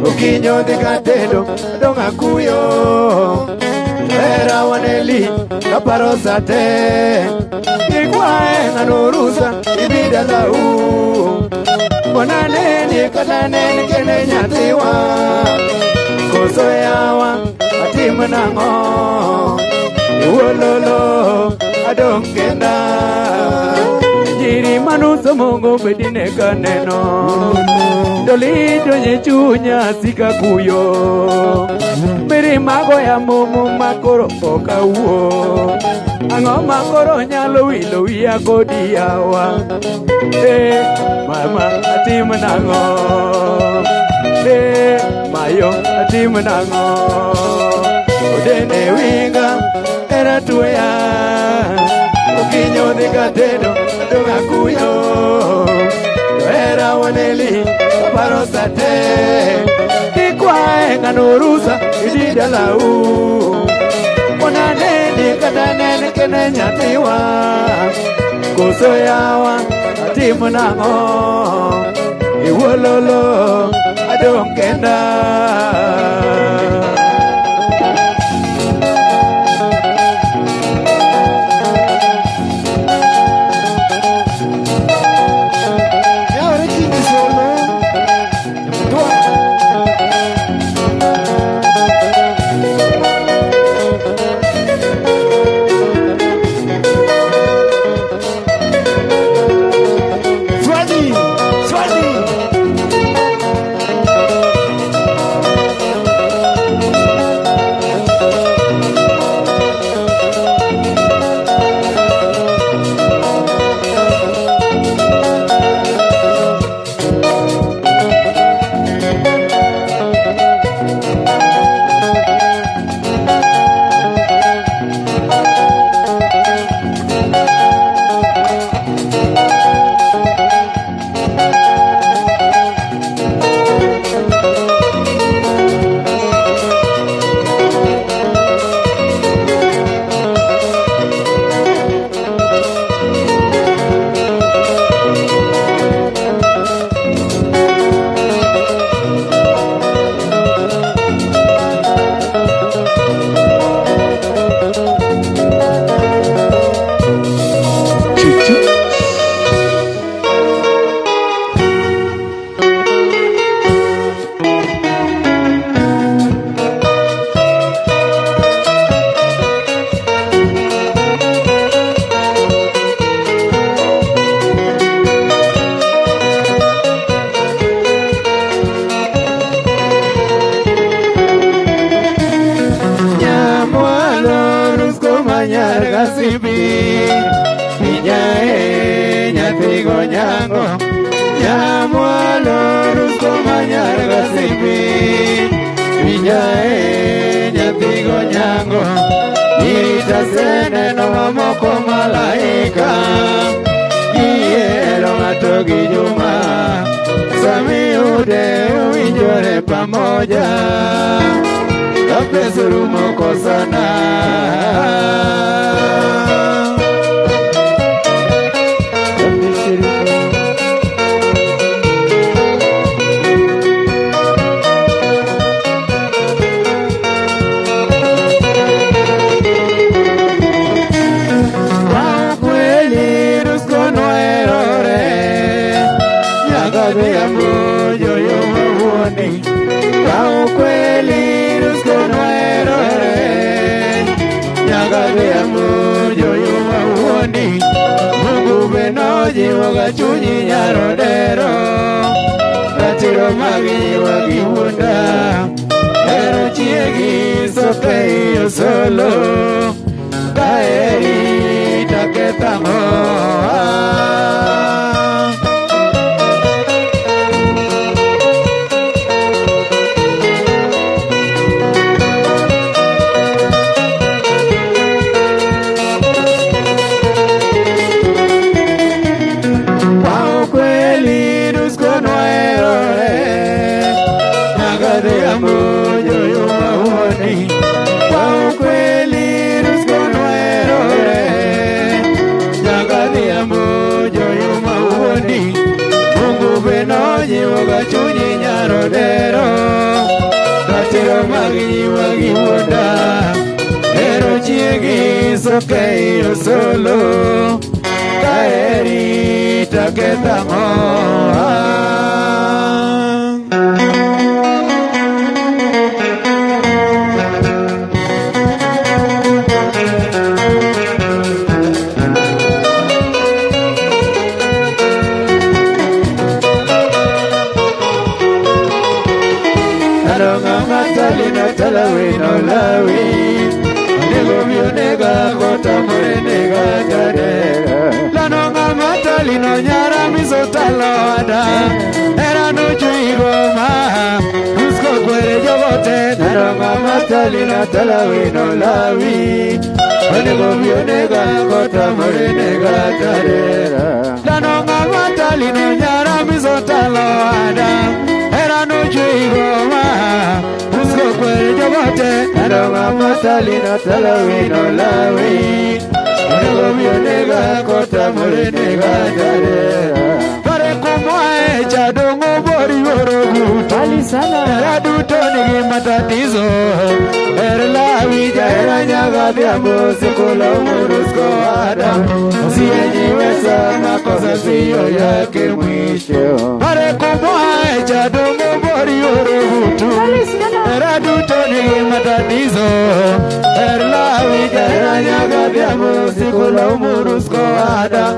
Ukinyo de katendo donga kuyo era waneli kaparosate ikwae nganorusa ibida lau bonane ni katane kene nyatiwa koso yawa atimnango iwololo adonkenda jiri manuso mongo bedine kaneno Dolido nyechunya sika kuyo Miri mago ya mumu makoro oka uo Ango makoro nyalo wilo wia kodi yawa Mama atimu nango Mayo atimu nango Odene winga era tuya Ukinyo de kateno donga kuyo Era waneli parosate ikwae nganorusa idida lau Onane di katane kene nyatiwa Koso yawa atimu nango Iwololo adonkenda gasibi Pinyae nyathigo nyango Nyamwalo rusko manyar gasibi Pinyae nyathigo nyango Nirita sene no mamoko malaika Iero ng'ato gi Juma Sami ude uwinjore pamoja Kapes rumo kosana Jiwoga chunyi nyarodero Ratiro magi wagi wunda Ero chiegi soke iyo solo Kaeri taketango Jiwoga chunyi nyarodero Ratiro magi wagi wunda Ero chiegi soke iyo solo Kaeri taketango Talawino lawi Nego vionega kota morenega kadera Lano ngamatali nyara misotaloada Era no chuigoma Usko kwere jogote Lano ngamatali talawino lawi Nego vionega kota morenega kadera Lano ngamatali nyara misotaloada Era no chuigoma Kwere jogote Adonga matali na talawino lawi Nego vionega kota morenega darera Pare kumoe chadongo bori orogu Alisana Era duto nigi matatizo Era lawi jaera nyaga diambo Sikula umurusko adam Siyejiweza makosa siyo yake mwisho Pare kumoe chadongo bori orogu Era duto nigi matatizo Erlawi jaera nyaga diambo Sikula umurusko ada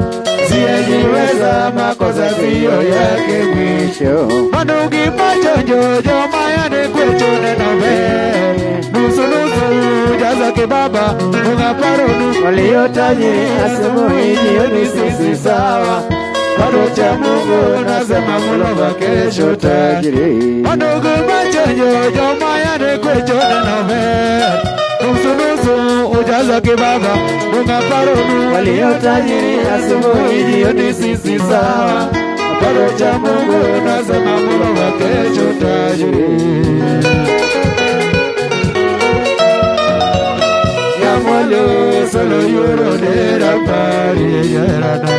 Siyejiweza makosa siyo yake mwisho Manugi macho jojo mayane kwecho nenobe Nusu nusu jaza kibaba Munga paronu walio tajiri Asemu hijiyo ni sisi sawa Bado cha Mungu nasema mulova kesho tajiri Manugi macho jojo mayane kwecho nenobe Nusu nusu ujaza kibaba Munga paronu walio tajiri Asemu hijiyo ni sisi sawa Bado cha Mungu nasema mulova kesho tajiri Yamwalo solo yuro dera pari yarana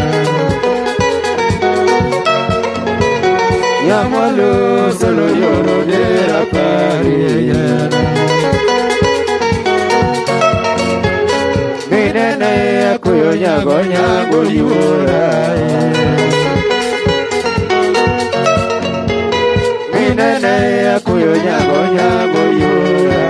Yamwalo solo yuro dera pari yarana Minene akuyo nyago nyago yura Minene akuyo nyago nyago yura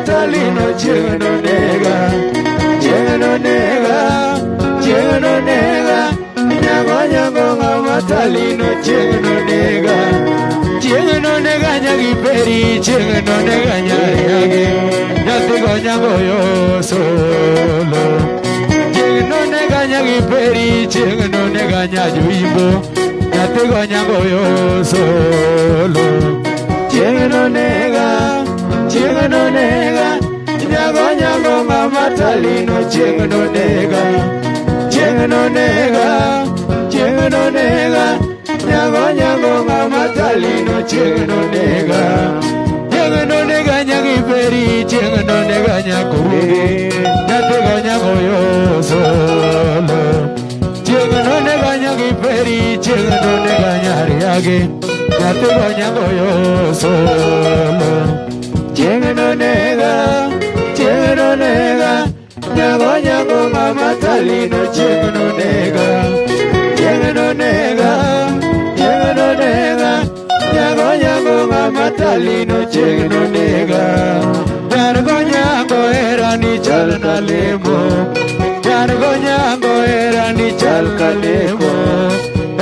matalino chiegno nega chiegno nega chiegno nega nyago nyago matalino chiegno nega nyagi peri chiegno nega nyagi nyatigo nyago yo solo chiegno nega nyagi peri chiegno nega nyajo imbo nyatigo nyago yo solo chiegno nega nyago nyago matalino chiegno nega nyago nyago matalino chiegno nega nyagi peri chiegno nega nyago nyatigo nyago yo solo chiegno nega nyagi peri chiegno nega nyariage nyatigo nyago yo solo chiegno nega nyago nyago matalino chiegno nega nyago nyago matalino chiegno nega jargo nyago era ni chal kalemo jargo nyago era ni chal kalemo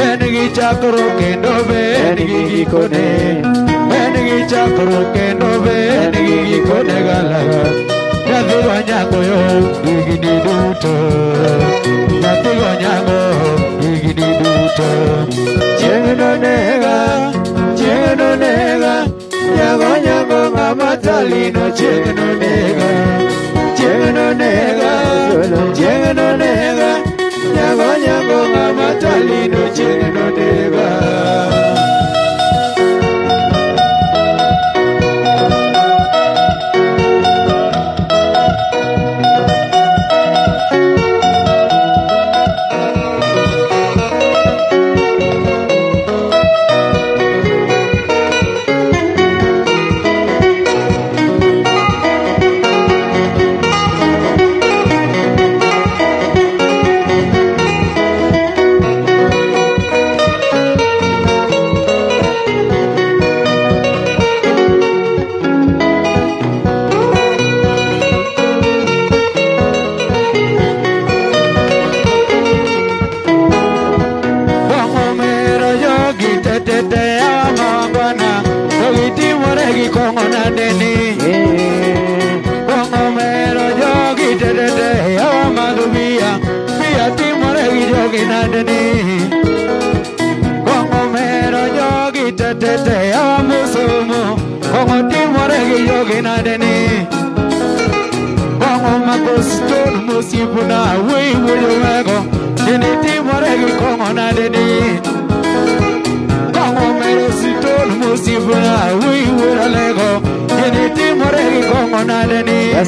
en gi chakro kendo be en gi gikone en gi chakro kendo be en gi gikone galaga nyatigo nyago yo igni duto nyatigo nyago igni duto chiegno nega nyago nyago matalino chiegno nega nyago nyago matalino chiegno nega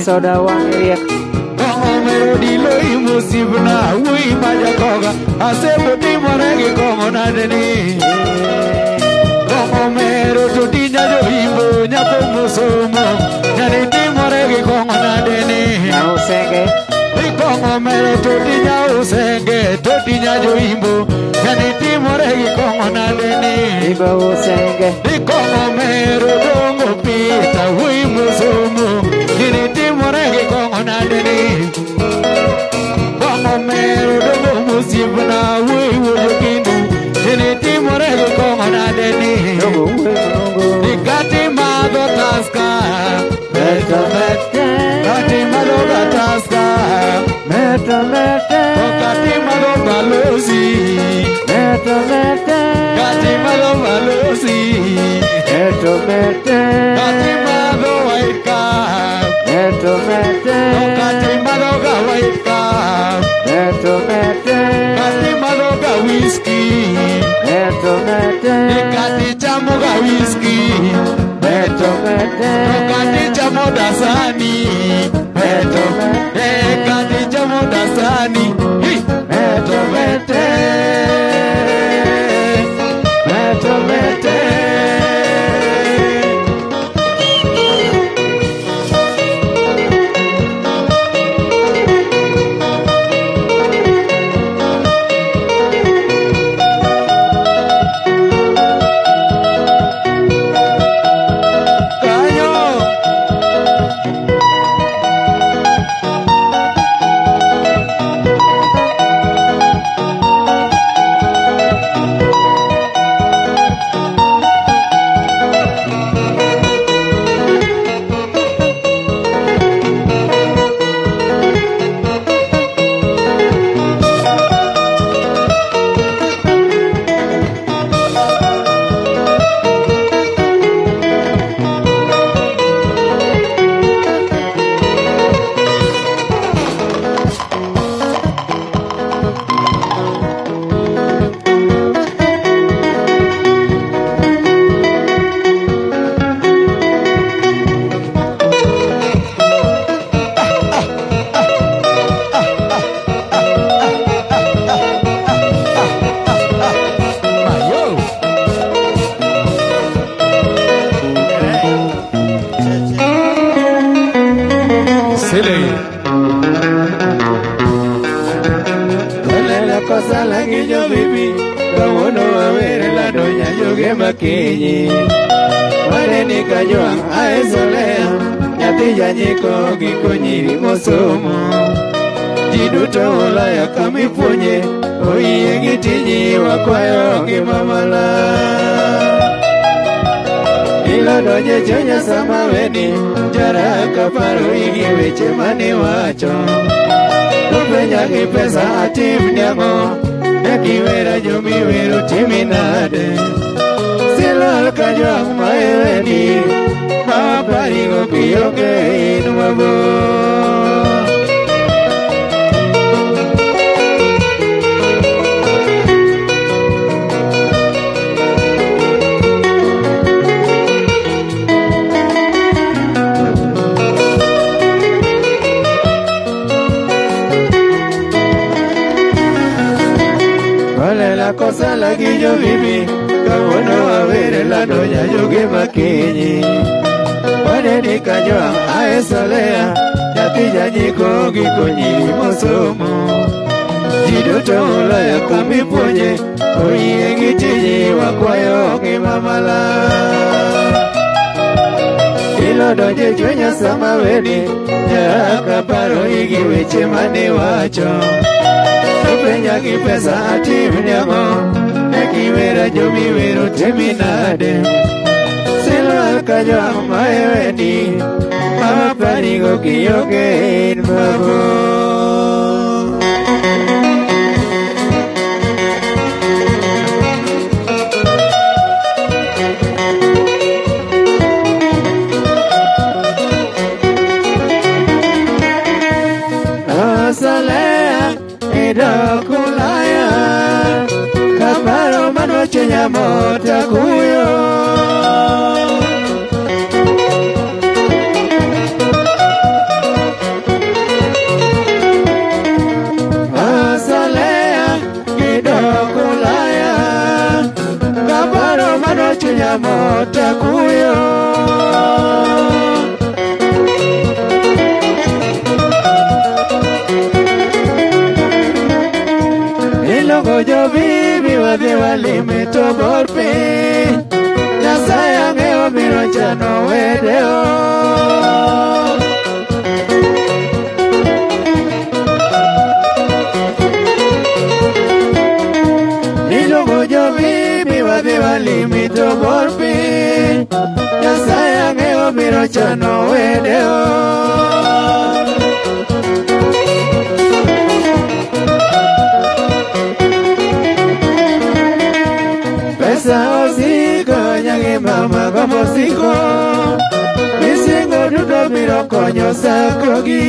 Soda wang riak kongo melodi loi musibna wi majakoga asebo timoregi kongo nadeni kongo mero tutinya jo imbo nyapo musomo nyani timoregi kongo nadeni usenge kongo mero tutinya usenge tutinya jo imbo nyani timoregi kongo nadeni ibo usenge kongo mero dongo pita wi musomo nyani timoregi kongo nadeni kongo mero dongo musibna wi wukindu nyani timoregi kongo nadeni Nikati mado taska Meto mete Kati mado taska Meto mete Kati mado balozi Meto mete Kati mado balozi Meto mete Kati mado white cup Meto mete Kati mado white cup Meto mete Kati mado whiskey Meto mete Nikati chamo whiskey Meto mete Kati chamo dasani Meto mete Kati chamo dasani Meto mete Meto mete kosala gi jo bibi kawuono wawere lando nyajoge makinyi waneni ka jwang' ae Solea nyathi janyiko giko nyiri mosomo ji duto Ulaya kamipuonje oyie gi tiji wakwayo ngima maler ilo donje chunya sama weni jara kaparo igi weche mani wacho Tupenya gi pesa atim niang'o Nekiwera jomiwero timi nade Silal ka jwang' maeweni Maparigo kionge in mabor Kosala gi jo bibi kawuono wawere lando nyajoge makinyi waneni ka jwang' ae Solea nyathi janyiko giko nyiri mosomo ji duto Ulaya kamipuonje oyie gi tiji wakwayo ngima maler ilo donje chunya sama weni nyaka paro igi weche mane wacho Tupenya gi pesa atim niang'o Nekiwera jomiwero timi nade Silal ka jwang' maeweni Maparigo kionge in mabor Solea idok Ulaya kaparo manwacho nyamota kuyo Solea idok Ulaya kaparo manwacho nyamota kuyo Ilongo jo bibi wadhi walime to bor piny Nyasaye ang'eyo biro chano wedeo Ilongo jo bibi wadhi walime to bor piny Nyasaye ang'eyo biro chano wedeo Pesa osiko nyagi mama gombo siko Misingo duto biro konyo sakogi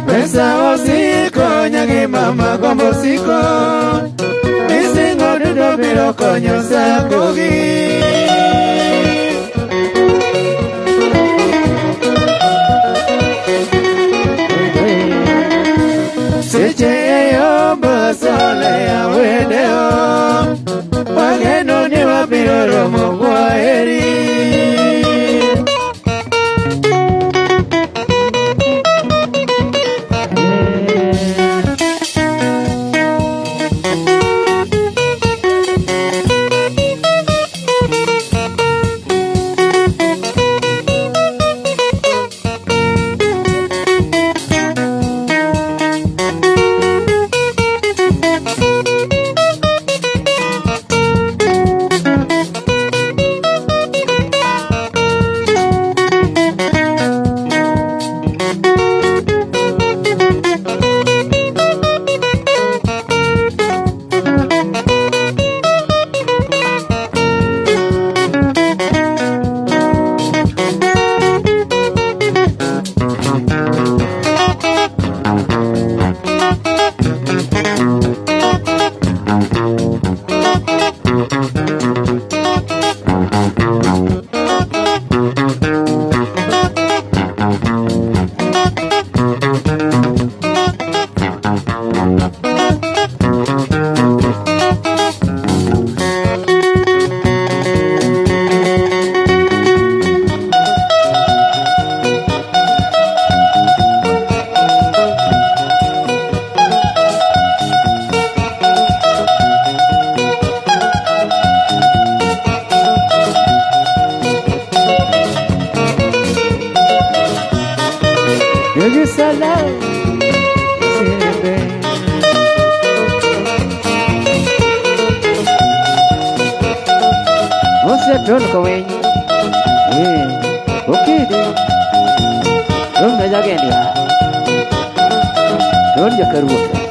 Pesa osiko nyagi mama gombo siko Misingo duto biro konyo sakogi Seche yombo Solea wedeo Wageno ni wabiro romo kwaheri Don Cowen. Okay, Don Mazagania. Don Jakaru.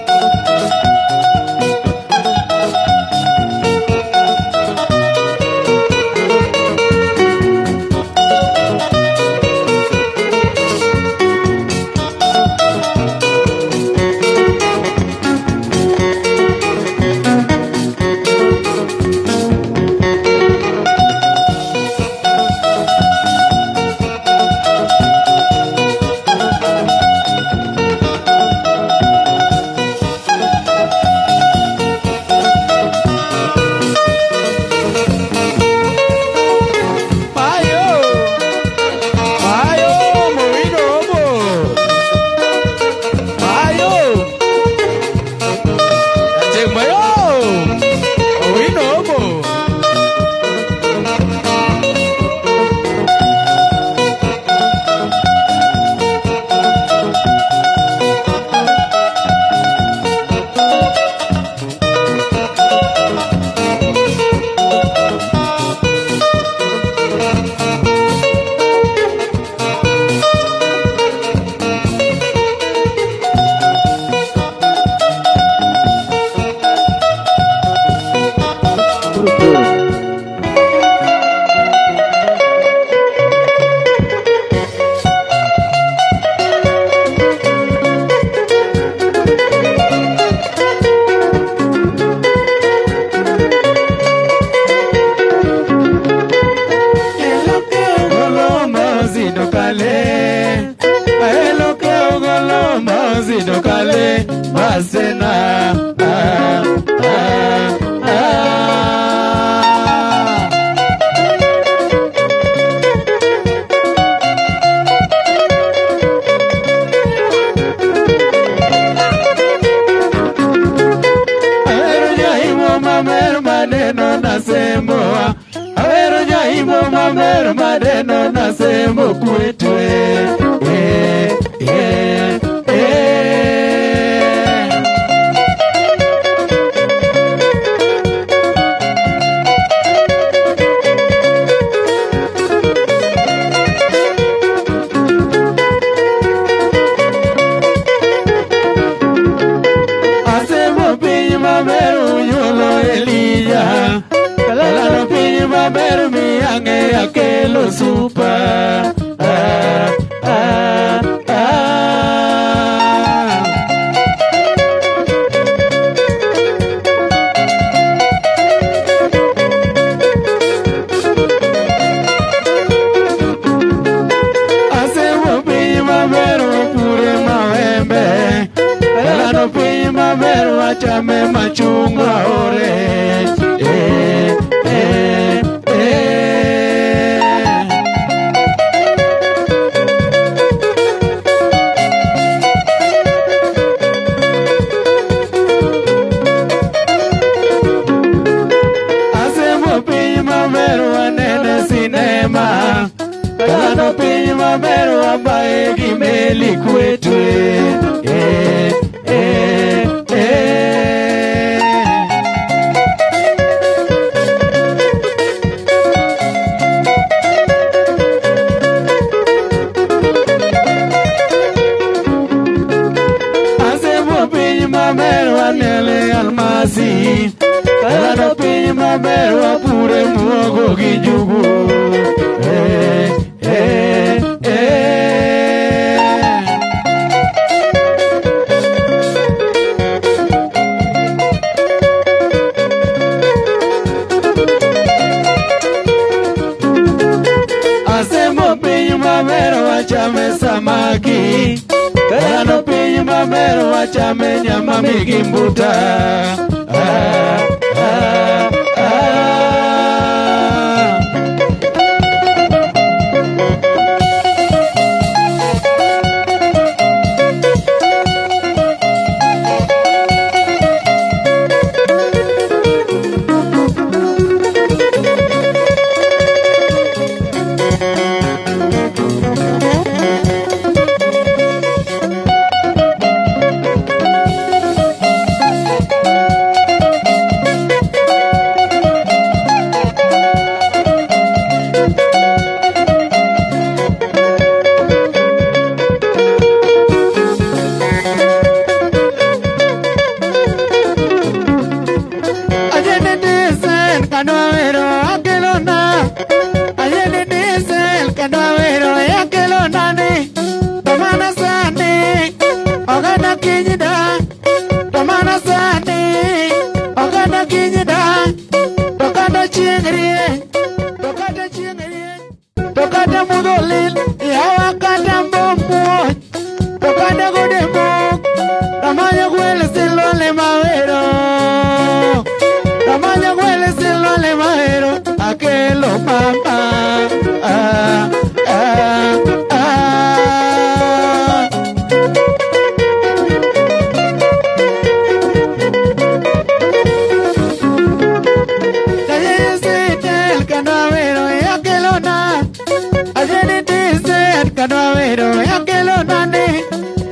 kadwa wero yakelo nane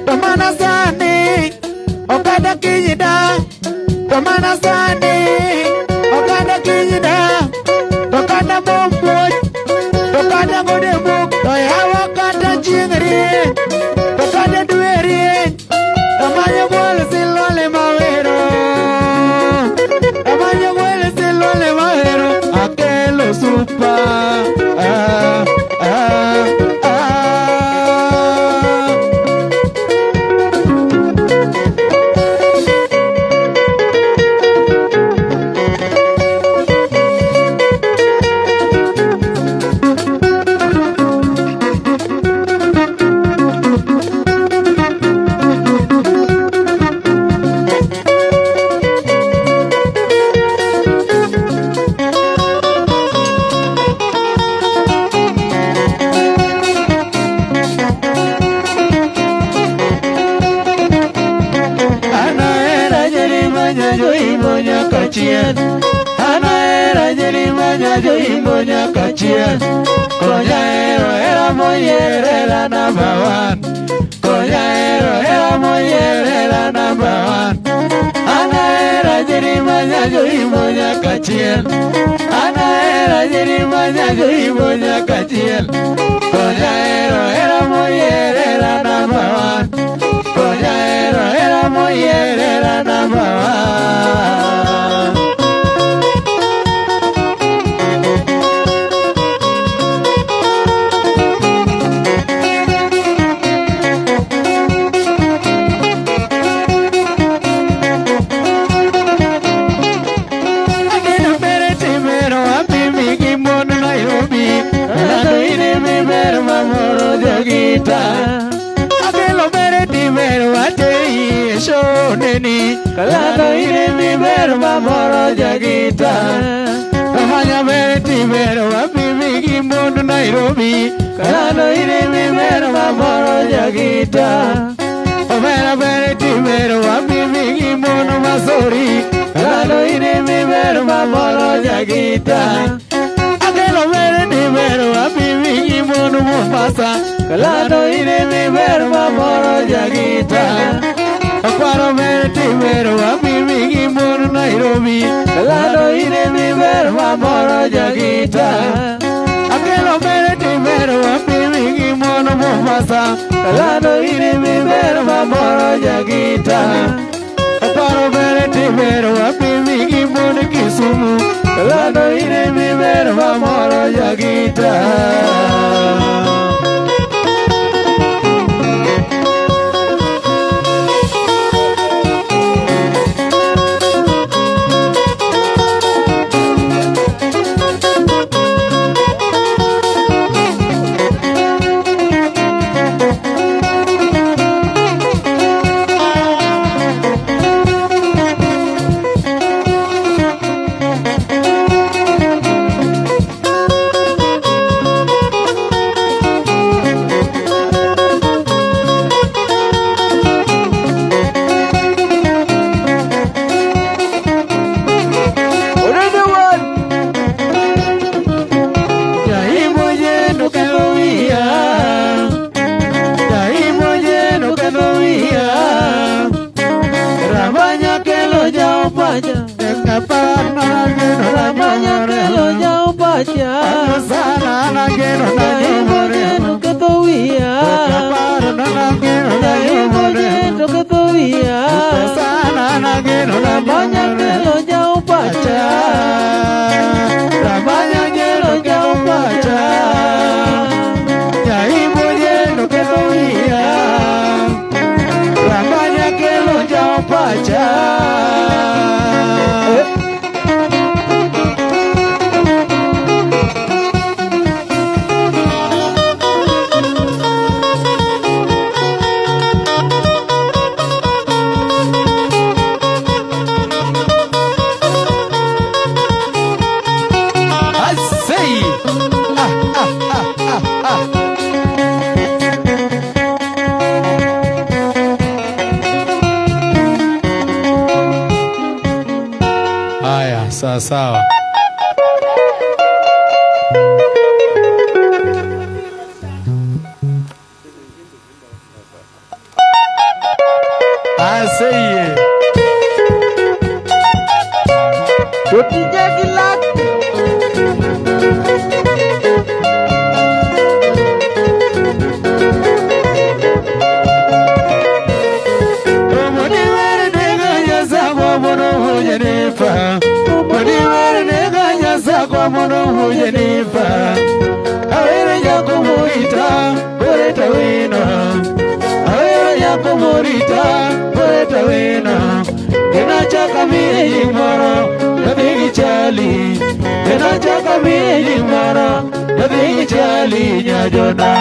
to mana sani okada kijida to mana sani okada kijida to kada bombo to kada gode buk to yawa kata chingri to kada dueri to manyo gol silole mawero to manyo gol silole mawero akelo supa Anaera jerima nyajo imbo nyaka chien Konya era moyer era number one Konya era moyer era number one Anaera jerima nyajo imbo nyaka chien Anaera jerima nyajo imbo nyaka chien Konya era moyer era number one Konya era moyer era number one Akelo mere ti mero ate shoneni Kalado ire mi mero mamoro jagita Kamanya mere ti mero apibi kimundu Nairobi Kalado ire mi mero mamoro jagita Omera mere ti mero apibi kimundu Masori Kalado ire mi mero mamoro jagita Akelo mere ti mero apibi kimundu Mombasa Kalado ire mi mero mamoro jagita Akwaro mere ti mero apibi kimundu Nairobi Kalado ire mi mero mamoro jagita Akelo mere ti mero apibi kimundu Mombasa Kalado ire mi mero mamoro jagita Akwaro mere ti mero apibi kimundu Kisumu Kalado ire mi mero mamoro jagita Sawa. Aseye. Koti jagilat. Jennifer, awere yako morita, koreta wena. Awere yako morita, koreta wena. Kena chaka miye yimara, yabigi chali. Kena chaka miye yimara, yabigi chali nyajona.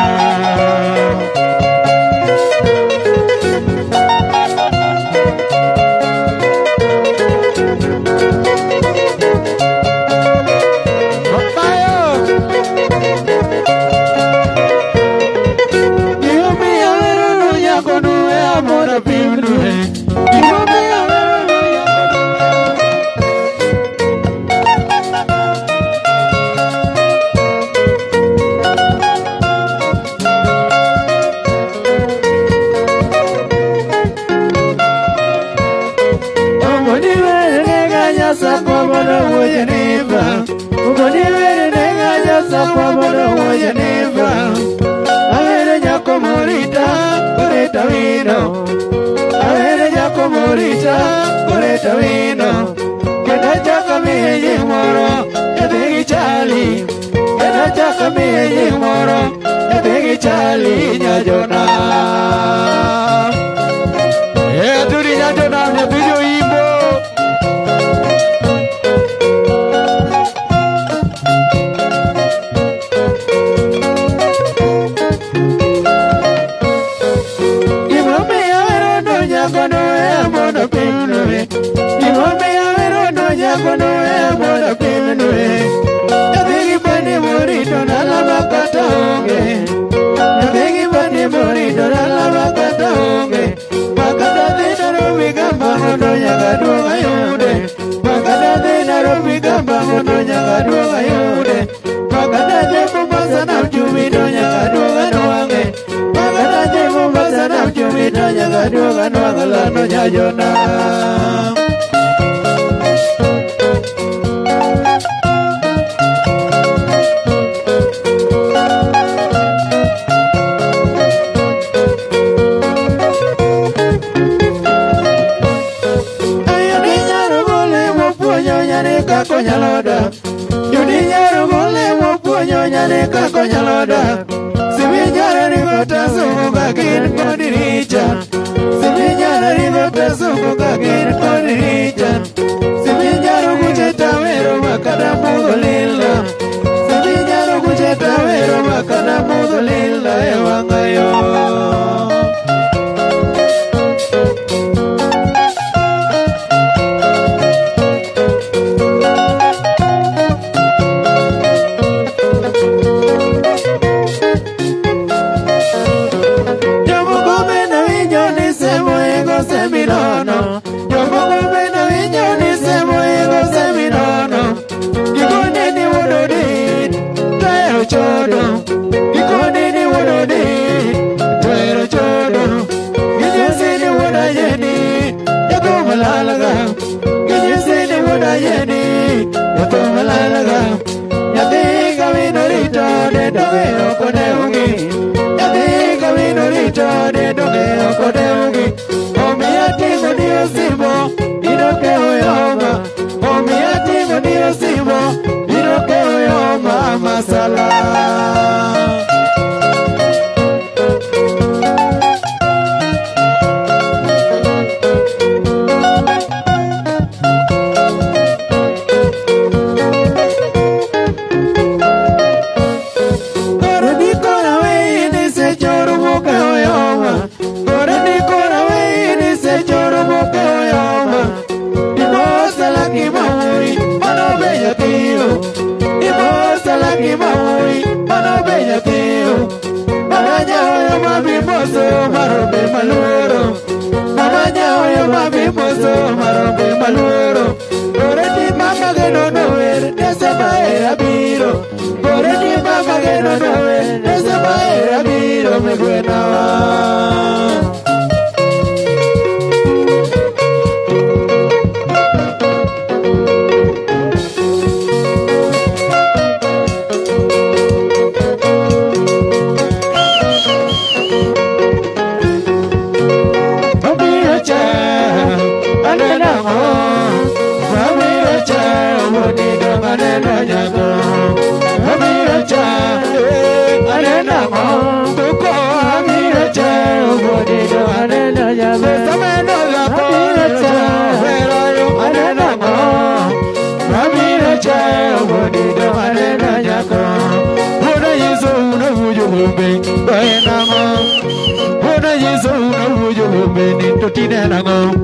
gombe ni totine nango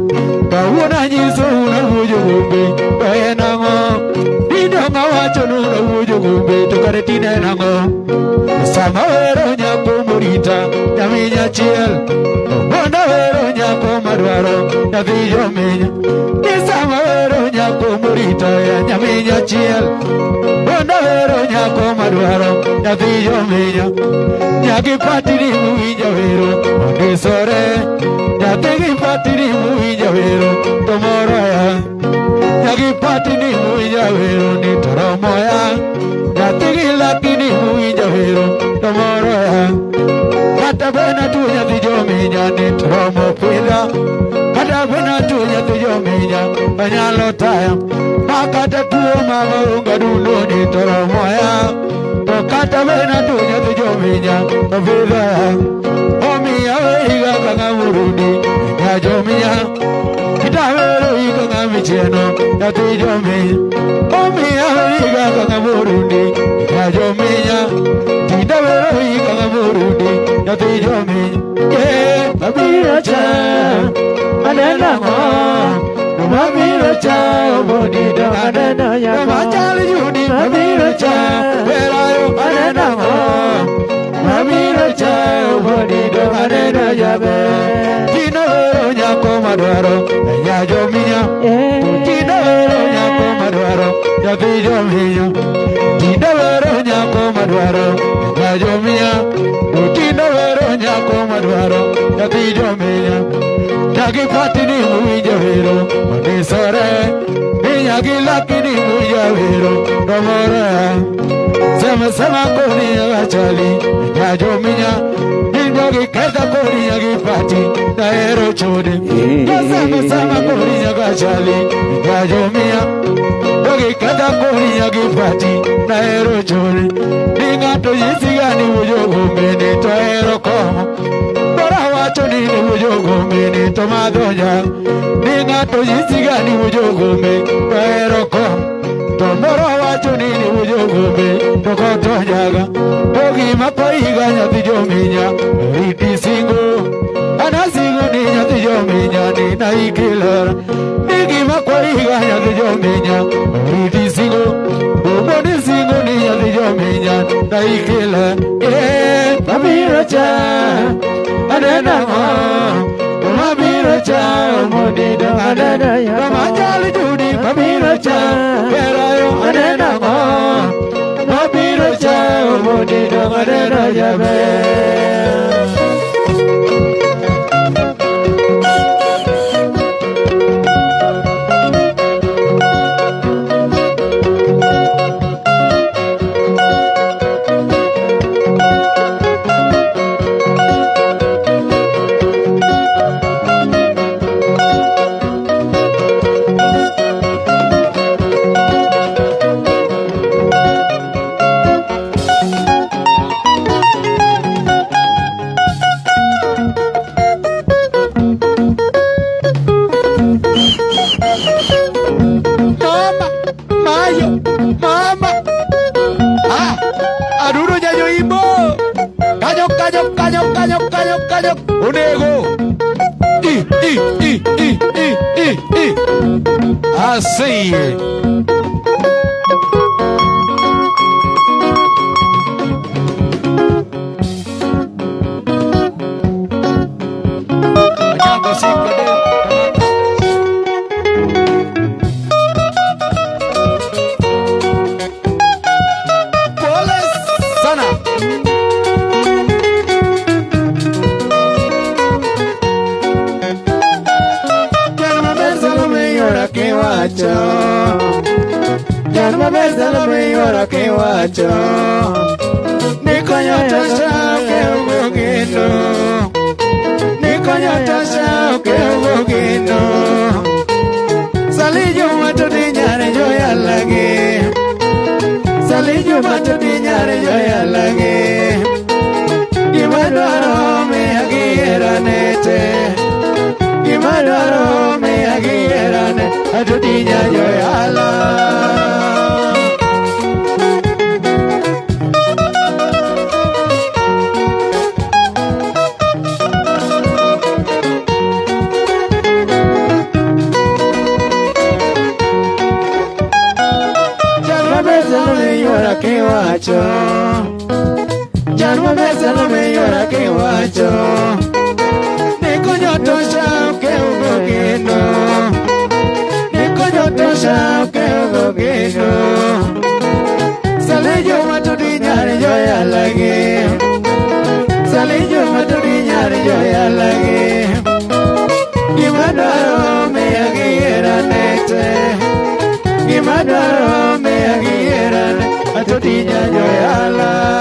Kawuna nyiso una wujo gombe Kaya nango Dido ngawacho nuna wujo gombe Tukare tine nango Sama wero nyako murita Nyaminya chiel Wanda wero nyako madwaro Nyathijo minya Nisama wero nyako murita Nyaminya chiel Wanda wero nyako madwaro Nyathijo minya Nyaki patiri muwinja wero Ondisore Nyatigi patiri muwinja wero Tomoro ya Nyaki patiri muwinja wero Nitoromo ya Nyatigi lakini muwinja wero Tomoro ya Kata bena tu nyathijo minya Nitoromo pida Kata bena tu nyathijo minya Banyalo taya Makata tuo mama unga duno Nitoromo ya Kata bena tu nyathijo minya Tafidha ya Omi ya weiga kanga murudi Nyajo minya Kitawero ika nga micheno Nyathijo minya Omi ya weiga kanga murudi Nyajo minya Kitawero ika nga murudi Nyathijo minya Yeah, mabiro cha Anena mo Mabiro cha Obodido anena ya Machali judi Mabiro cha Werayo anena mo Mabiro cha Obodido anena ya be Tino wero nyako madwaro Nyajo minya Tino wero nyako madwaro Nyathijo minya Tino wero nyako madwaro Nyajo minya Tino wero nyako madwaro Nyathijo minya Nyaki patini muwinja wero Ondisore Nyaki lakini muwinja wero Tomore Sama koni agachali Nyajo minya Nyaki keta koni nyaki pati Naero chode Sama koni agachali Nyajo minya Nyaki keta koni nyaki pati Naero chode Ningato yisigani ujo gombe Toero komo Wacho ni wujo gombe ni tomadoja Ningato yisigani wujo gombe Pero kom Tomoro wacho ni wujo gombe Tokoto jaga Togi makoiga nyathijo minya Riti singo Ana singo ni nyathijo minya Ni naikilera Nigi makoiga nyathijo minya Riti singo Uboni singo ni nyathijo minya Naikilera Mabiro cha Anena mo Mabiro cha Obodido anena ya Machali judi Mabiro cha Werayo anena mo Mabiro cha Obodido anena ya be Assim Janma bezala me yora ke wacho Nikonyo tasha ke ugogino Nikonyo tasha ke ugogino Salijo mato di nyare joya lagi Salijo mato di nyare joya lagi Imadwaro me agiera nete Imadwaro me agiera nete Ato di nyare joya lagi Ina kego gego Salejo matudi nyari joya lagi Salejo matudi nyari joya lagi Gimadaro me agira nete Gimadaro me agira nete Matudi nyari joya lagi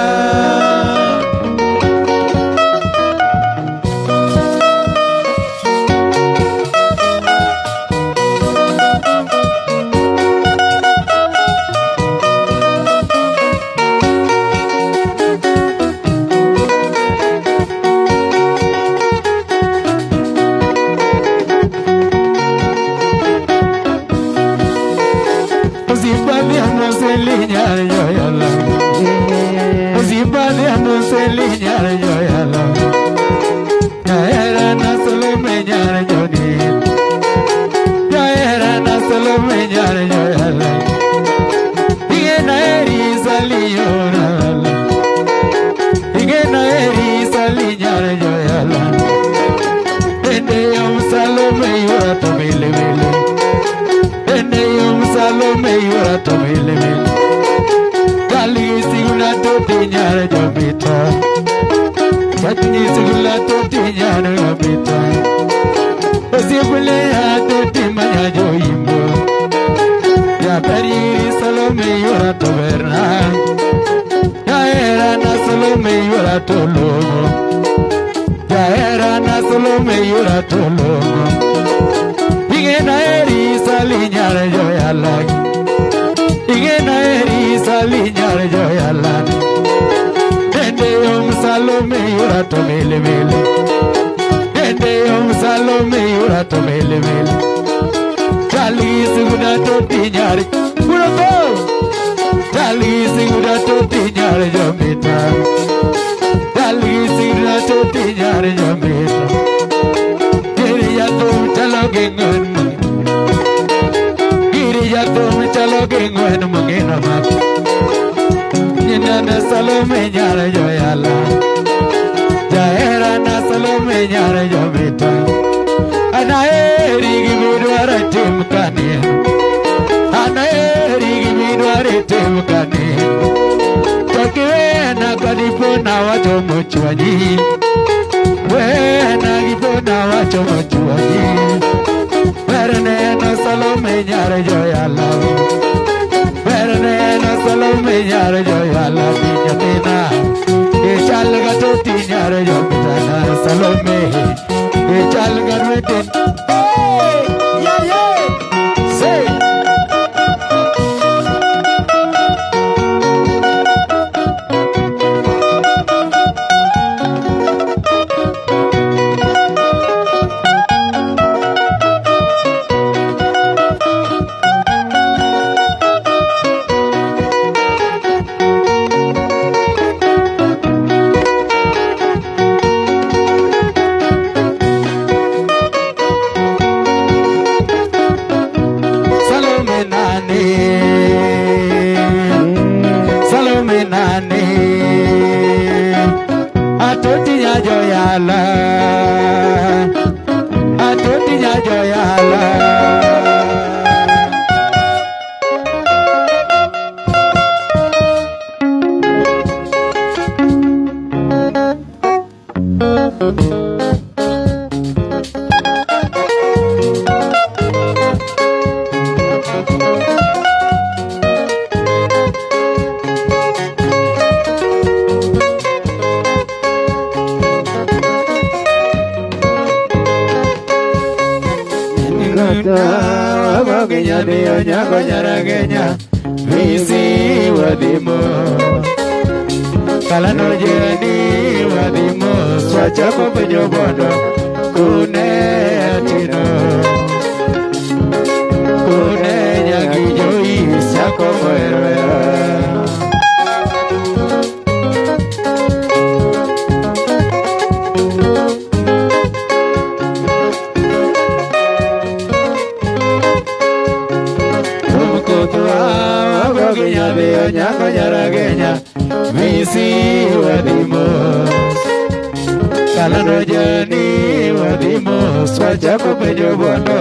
Kalano jani wadimos, wachako penjo bono,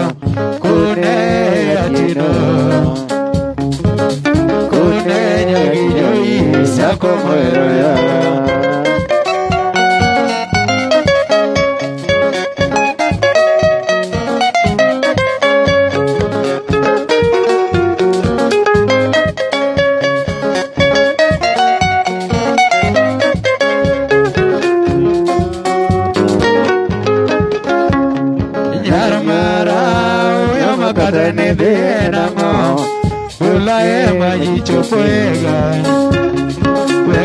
kune latino kunenya gijoi sako moero ya Katane dena mo ulae majicho puega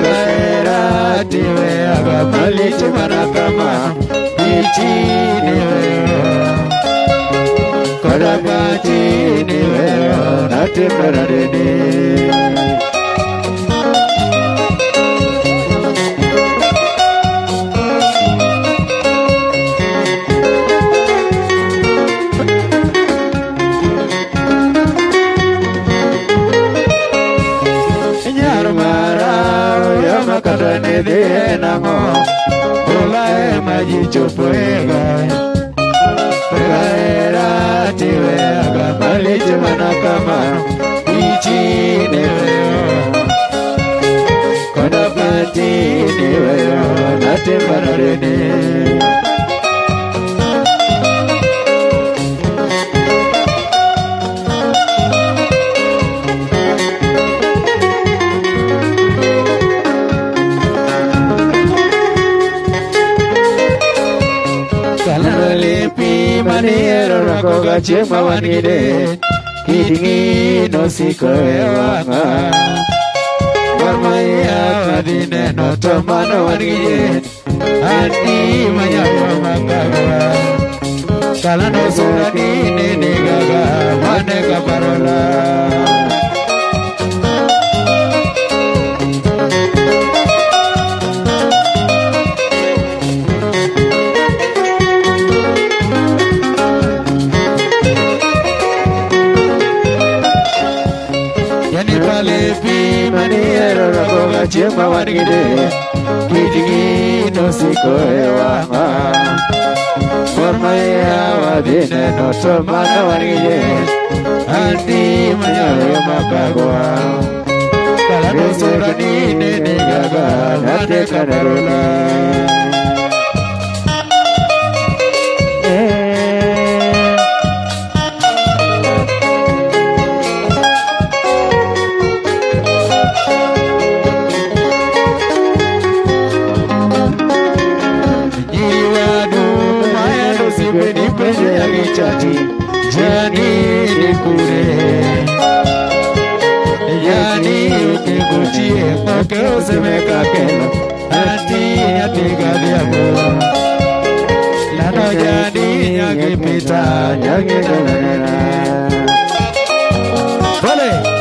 era tiwe aga malicho marakama ichini weo kodabachini weo natimberadeni Katane dena mo ulae majicho puega era tiwe aga malicho manakama ichini weo kodabachini weo natimberadeni Maniero rakoga chema wanide kidingi no siko ewanga Warmaya wadine no tomano wanide Adi manyayo mangagwa Kalano surani nene gaga maneka parola Lepi maniero rakoga chema wanide kidingi no siko ewanga Warmaya wadine no tomano wanide Andi manyayo makagwa Kalano surani nene gaga nate kanarola Jani nikure Yani ukikuchie Koke usemeka kelo Ati atiga diabo Lano jani nyagi pita Nyagi nanana Vale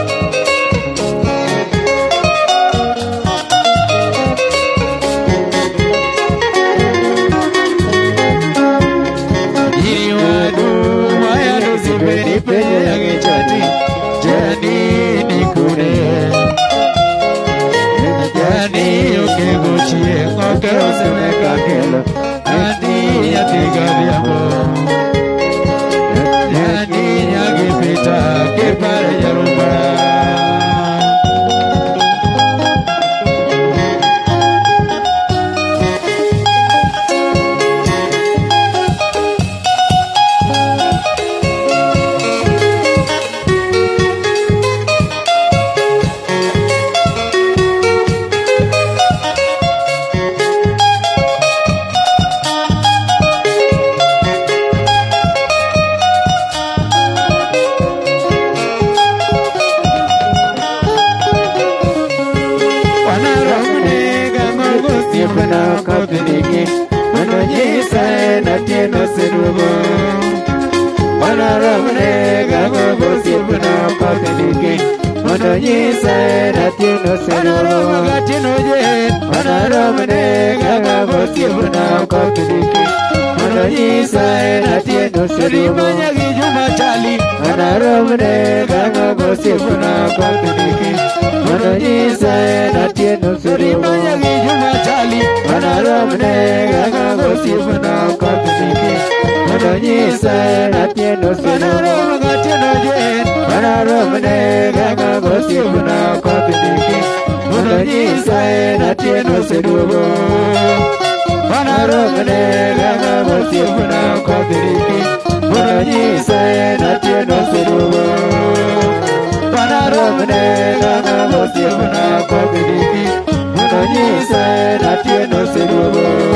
Penye yangi chati Jani nikure Jani ukiguchie Koke usemeka kelo Andi yatiga diamo Jani nyagi pita Kipare jarumba Sipna kapiniki Manojisa na tieno sinugo Wanaramne gago sipna kapiniki Manojisa na tieno sinugo Magatino je Wanaramne gago sipna kapiniki Manojisa na tieno sinugo Manyagi juma chali Wanaramne gago sipna kapiniki Manojisa na tieno sinugo Manyagi juma chali Wanaramne gaga gosipna kapiniki mondo nyisa natieno Panaro magatieno jen Panaromne gaga gosiepna kopidiki mondo nyisa natieno seduogo Panaromne gaga gosiepna kopidiki mondo nyisa natieno seduogo Panaromne gaga gosiepna kopidiki mondo nyisa natieno seduogo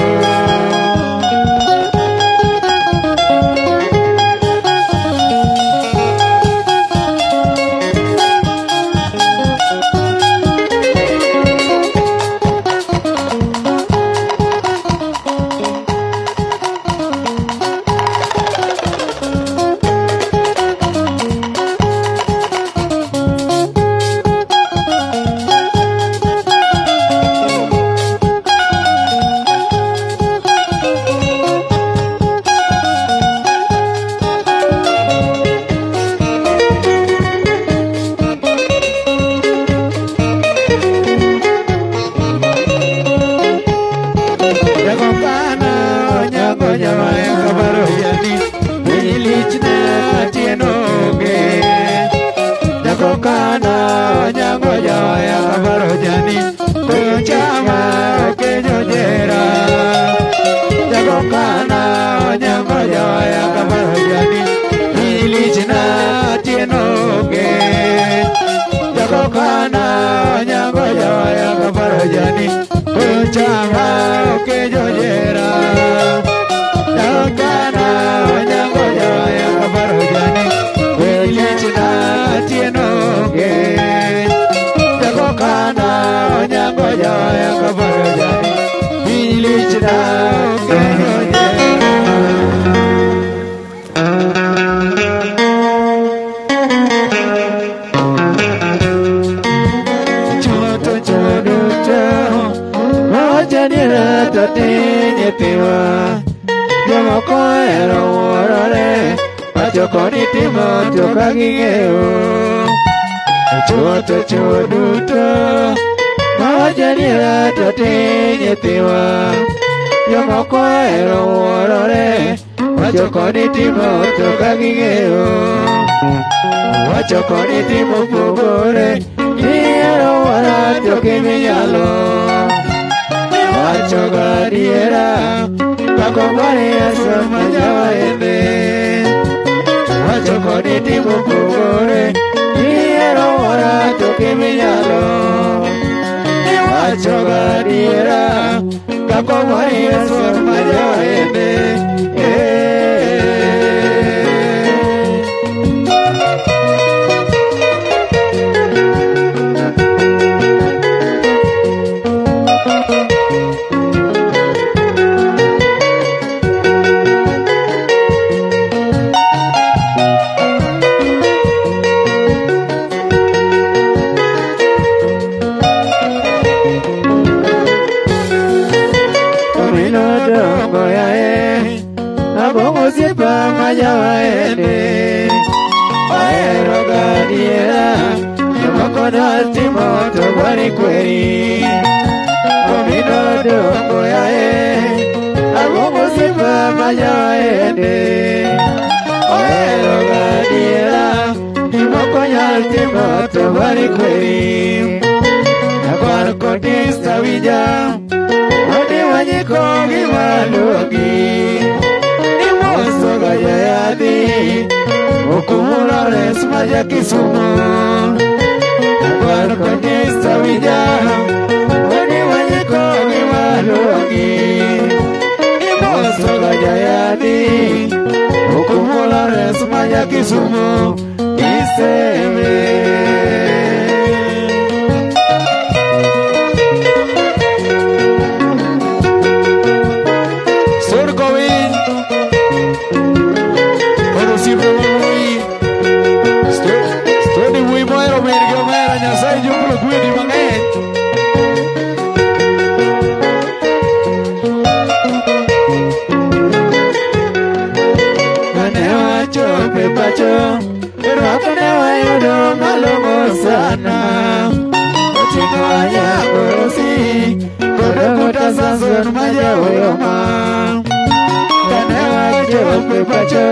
pacho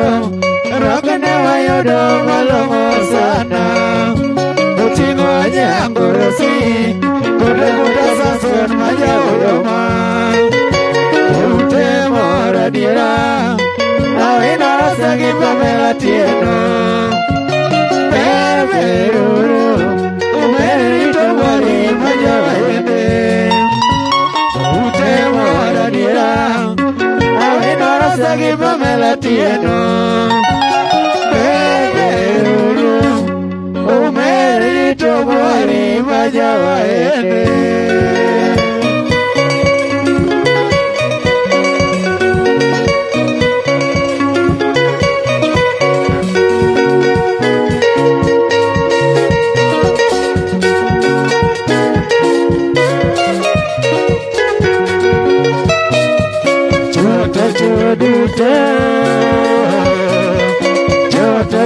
Rokene wayodo malongo sana Utingo nyango rosi Kode muda sason majawo yoma Ute mora dira Awina rasagi pamela tieno Beberuru Umerito wali majawa yende Ute mora dira Awina rasagi pamela tieno Beberuru Umerito wali majawa yende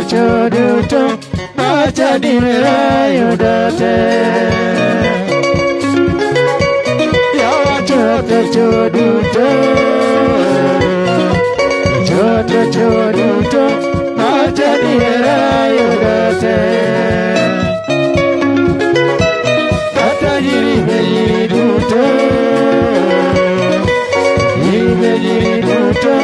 Choduto Macha dimera yudate Yawa choduto Choduto Macha dimera yudate Kata jiriduto Jiriduto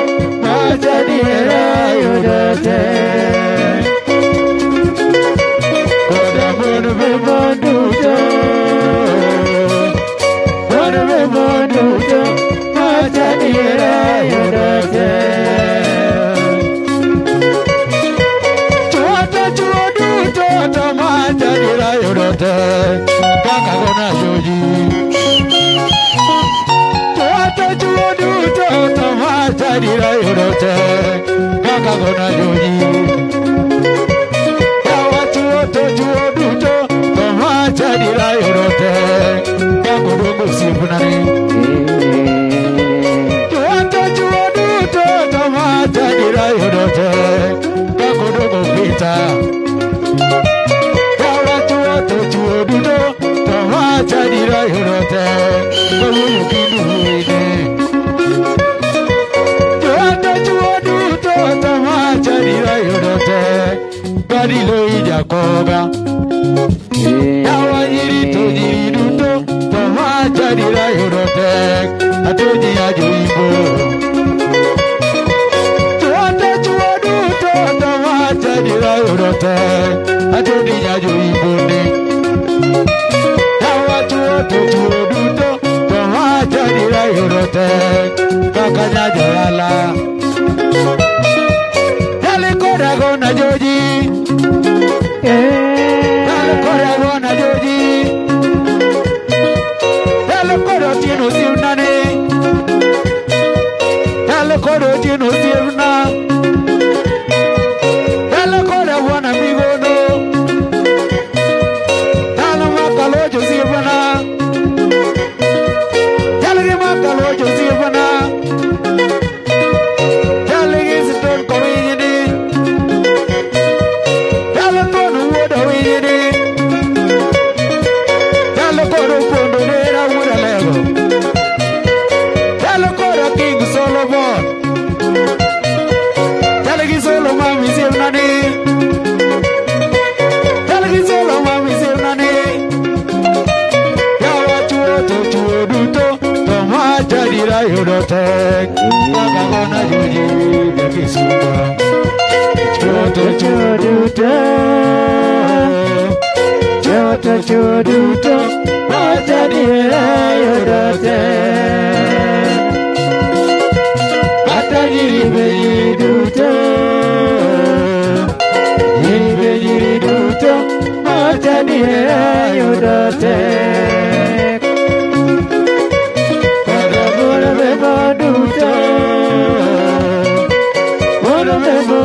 Macha dimera yudate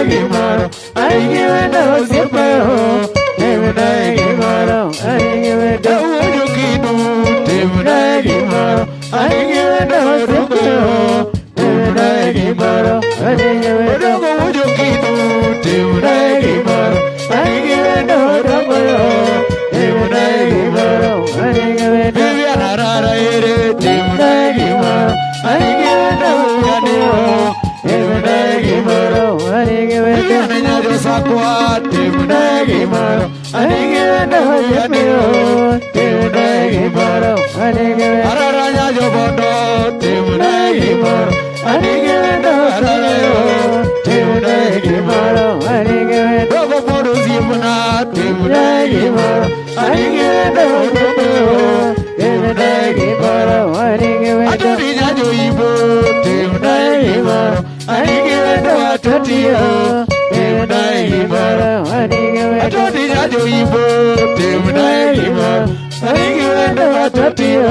gimoro, anigi wendo osiepayo, timna gimoro, anigi wendo Wuojo kidu timna gimoro, anigi wendo osiepayo, timna gimoro, anigi wendo Odongo wuojo kidu timna gimoro, anigi wendo osiepayo, timna gimoro, anigi wendo Vivian Arara ere timna gimoro, anigi wendo osiepayo, timna gimoro, anigi wendo Vivian Nyajo Sakwa timna gimoro, anigi wendo osiepayo, timna gimoro, anigi wendo Arara Nyajo Bondo timna gimoro, anigi wendo osiepayo, timna gimoro, anigi wendo Dogo Podo Zimna timna gimoro, anigi wendo osiepayo, timna gimoro, anigi wendo Atoti Nyajo Ibo timna gimoro, anigi wendo atotiyo, timna gimoro, anigi wendo Atoti Nyajo Ibo timna gimoro, anigi wendo atotiyo,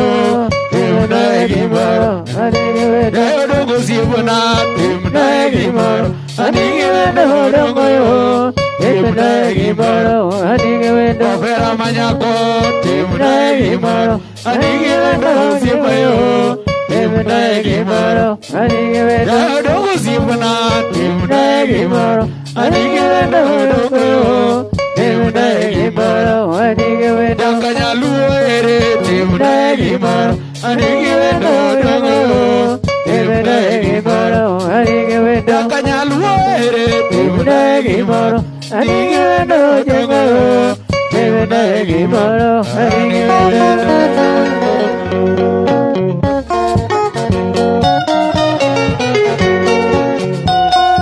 timna gimoro, anigi wendo Dogo Zimna timna gimoro, anigi wendo dongoyo, timna gimoro, anigi wendo Ofera Manyako timna gimoro, anigi wendo osiepayo, timna gimoro, anigi wendo Dogo Zimna timna gimoro, anigi wendo dongoyo, timna gimoro, anigi wendo Kanyaluo ere timna gimoro, anigi wendo dongoyo, timna gimoro, anigi wendo Kanyaluo ere timna gimoro, anigi wendo dongoyo, timna gimoro, anigi wendo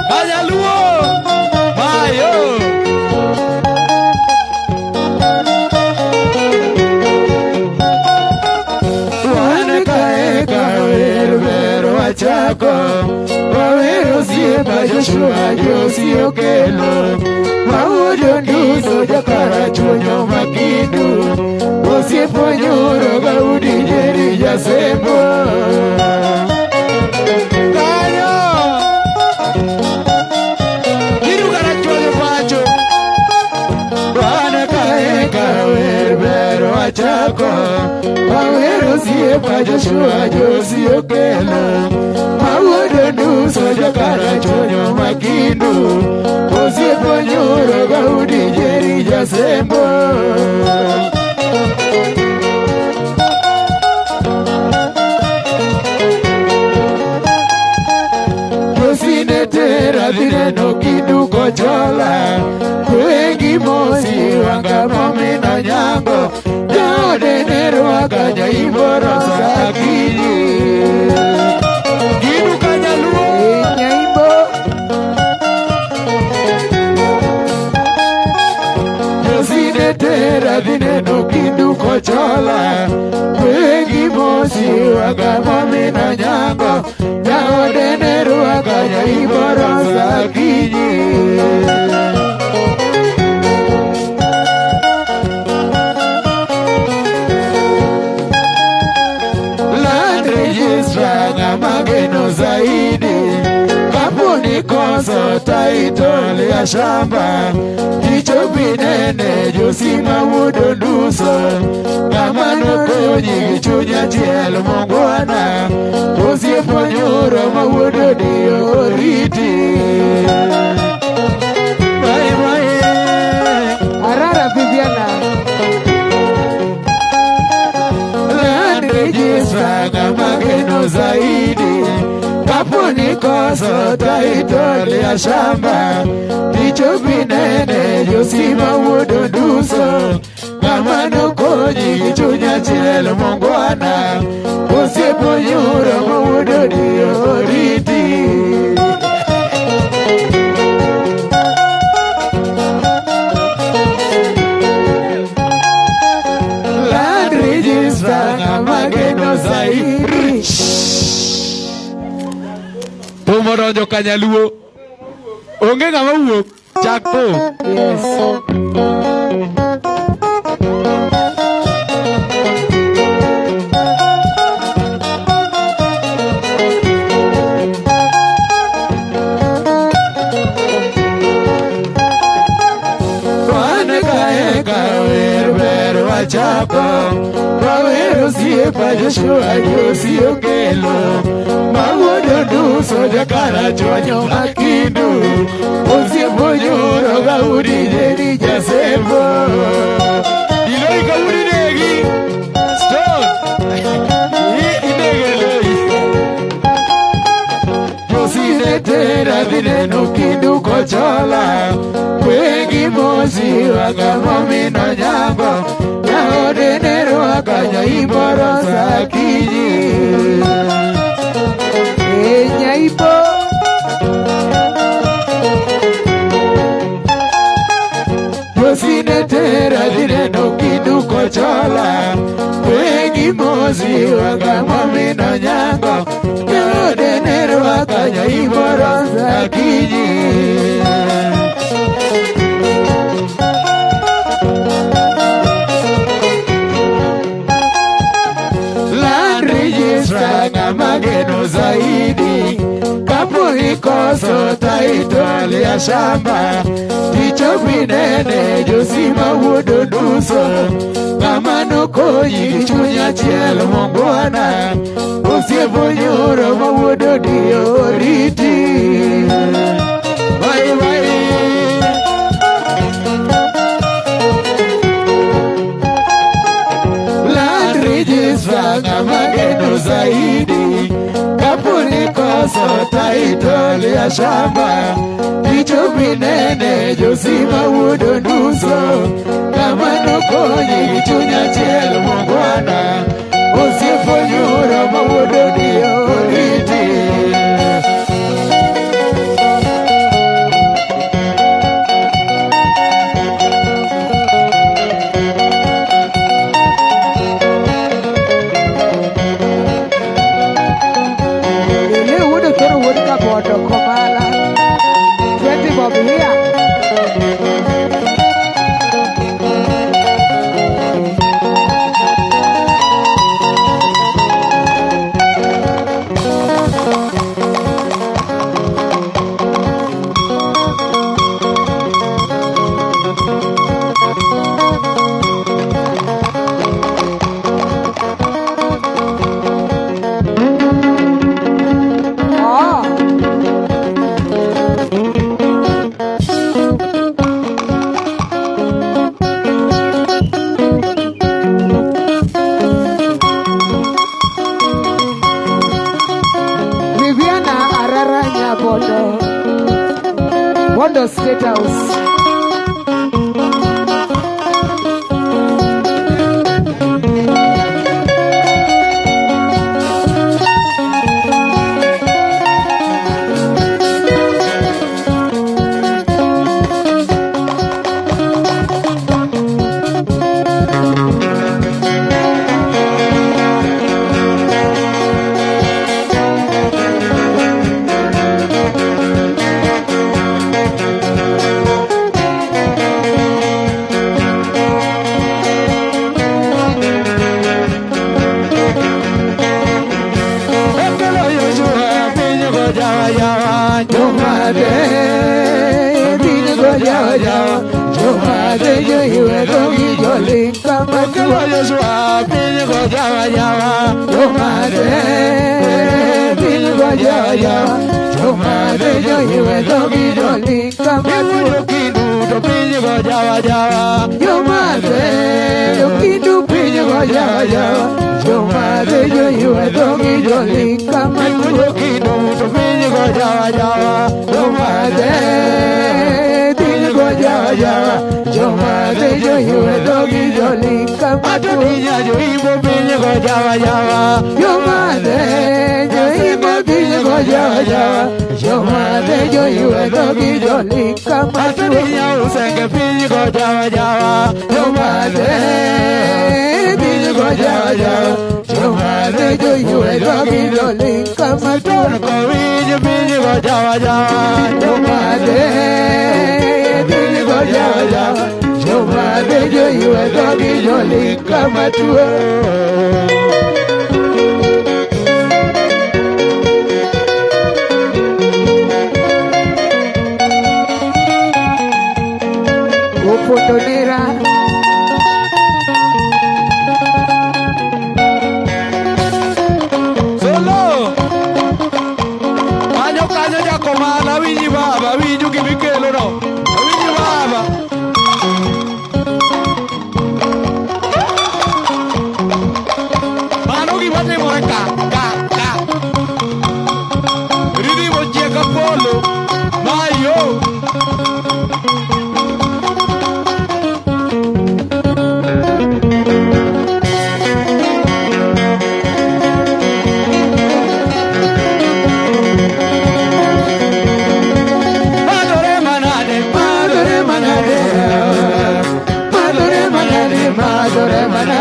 Kanyaluo Mayo Wane kae kawer vero achako, wawero siepa Joshua Josi okelo, mawuojo nduso jakara chunyo makindu, osiepo nyoro gaudi jeri jasembo. Kanyo Kiru karachuoyo pacho Wane kae kawer vero achako, wawero siepa Joshua Josi okelo, mawuojo nduso jakara chunyo makindu, osiepo nyoro gaudi jeri jasembo. Tera dineno kiduko chola, kuengi mosi wanga momino nyango, jode nerwa kanya iboro sakini. Kiru Kanyaluo Nyaimbo Josine tera dineno kiduko chola, kuengi mosi wanga momino nyango, jode nerwa kanya iboro sakini. Land registra na mageno zaidi, kampuni koso title ya shamba, jicho binene Josima wudo nduso, kamano konyi gichunya chiel mongwana, osiepo nyoro mawuodo dio oriti. Bye bye Arara Viviana. Land registra na mageno zaidi, kampuni koso title ya shamba, jicho binene Josima wudo nduso, kamano konyi gichunya chiel mongwana, osiepo nyoro mawuodo dio oriti. Land registra na mageno zaidi. Pomoronjo Kanyaluo Onge ng'ama wuok chak po Yes. orwako wawero siepa Joshua Josi Okelo mawuodo duso jakara chonyo akindu osiepo nyoro gaudi jeni jasebo iloi gaudi negi stone inegele Josi tera dineno kindu kochola Wengi mozi wakamomino nyango Yaode nero wakanya iboro sakiji Nyaipo Josine tera dineno kindu kochola Wengi mozi wakamomino nyango Yaode nero wakanya iboro sakiji mageno zaidi kapo ikoso taitwali ya shamba ticho binene Josima wuodo duso kamano konyi chunya chielo mongwana osiepo nyoro mawuodo dio riti vai vai Sanga mageno zaidi kapuni koso taitoli ya shamba Icho binene Josima wuodo nuso Kamano konyi chunya chielo mongwana Osiepo nyoro mawuodo dio riti Bondo State House.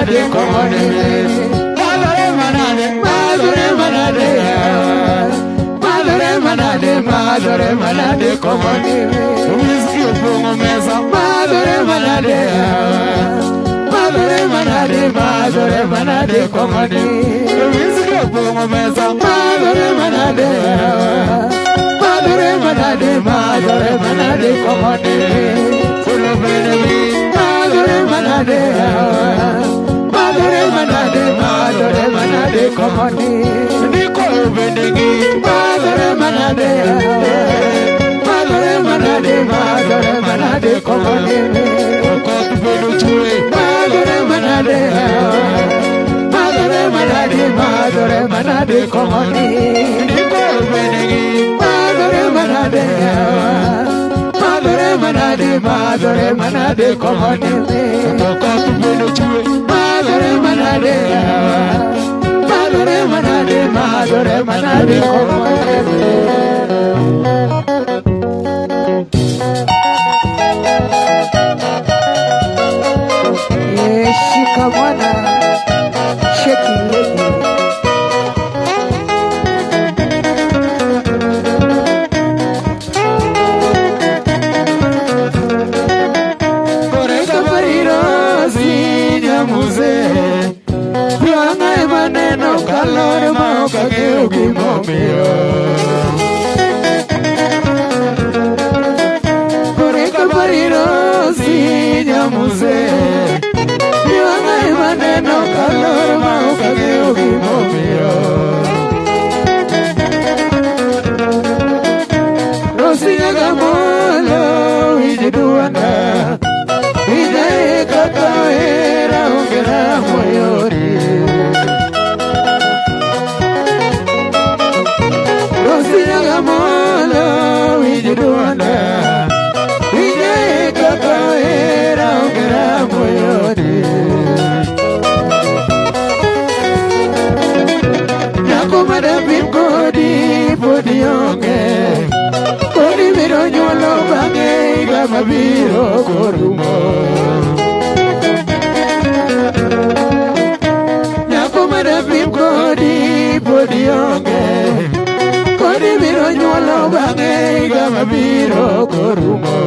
manade komone Madore manade madore manade Madore manade madore manade komone Whisky upungo mesa madore manade Madore manade madore manade komone Whisky upungo mesa madore manade Madore manade madore manade komone Full of enemy Madore manade Madore manade madore manade komone Niko bendengi Madore manade Madore manade madore manade komone Kotu belu chure Madore manade Madore manade madore manade komone Niko bendengi Madore manade Madore manade madore manade komone Kotu belu chure Madore manade Madore manade madore manade komone Shika mwana sheki legi Koreka bariro zinya muze Yuanga emaneno kalore maoka geugi momio Koreka bariro zinya muze Yuanga emaneno kalore maoka geugi momio Rosinya gamolo ijiduana Ide kakaera ongera moyori Rosinya gamolo ijiduana Ide kakaera ongera moyori Nakumada bimkodi podi onge Kodi miro nyolo bange Gama biro korumo Nakumada bimkodi podi onge Kodi miro nyolo bange Gama biro korumo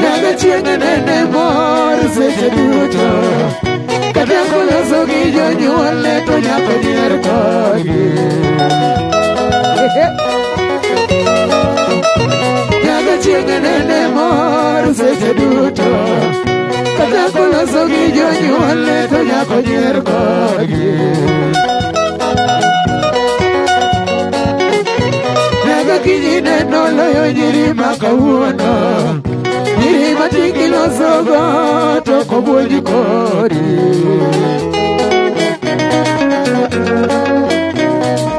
Naga chienga nene mor seche duto Katango loso gi jonyuolne to nyako nyier kodgi Nyaka chieng' nene mor seche duto Katango loso gi jonyuolne to nyako nyier kodgi Nyaka kinyi neno loyo nyiri ma kawuono Nyiri matiki losogo to kobuoji kodi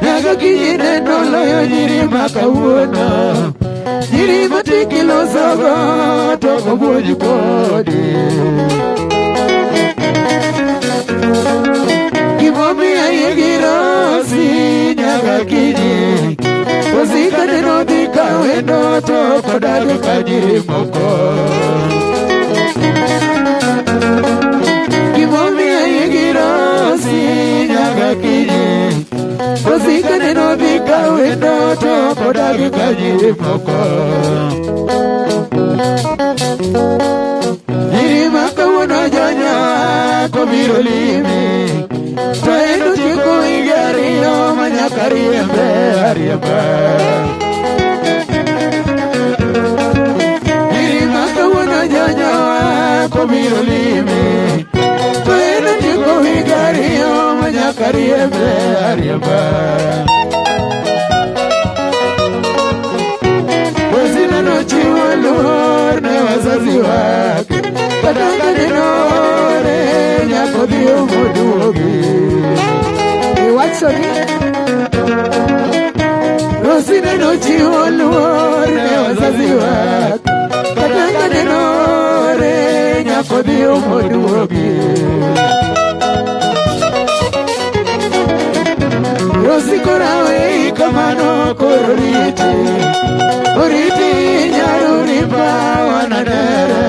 Nyaka kinyi neno loyo nyiri ma kawuono Nyiri matiki losogo to kobuoji kodi Gimomiyo igirosi nyaka kinyi Osika neno dhi ka wendo to kodag ka nyiri moko Gimomiyo igirosi nyaka kinyi Osika neno dhi ka wendo to kodag ka nyiri moko Nyiri ma kawuono jonya kobiro limi To endo tieko higa ariyo ma nyaka riembe ariemba Nyiri ma kawuono jonya kobiro limi To endo tieko higa ariyo ma nyaka riembe ariemba Wazina nochiwo luor ne wazazi wake Katanga ninore nyako dhiyo moduogi Iwachoni Rosina nochiwo luor ne wazazi wake Katanga ninore nyako dhiyo moduogi Rosikorawe kamano koro riti Oriti nyaruri pa wanadere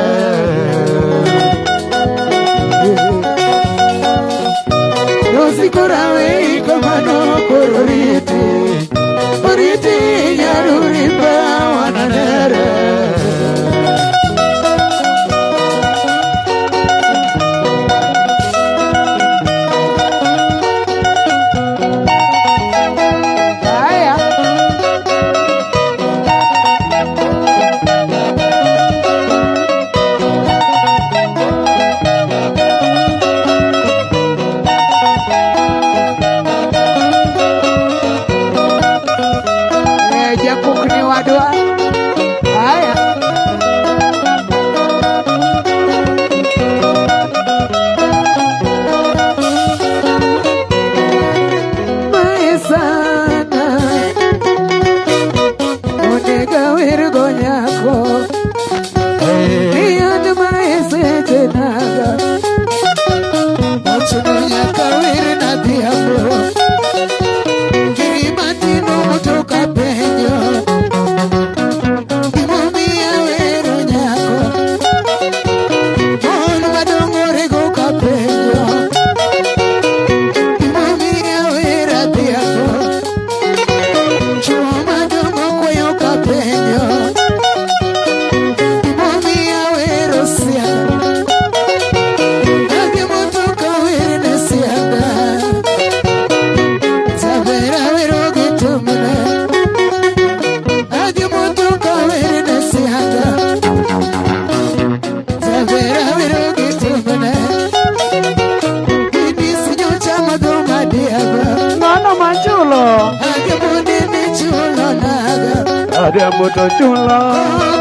Adhiambo to chulo.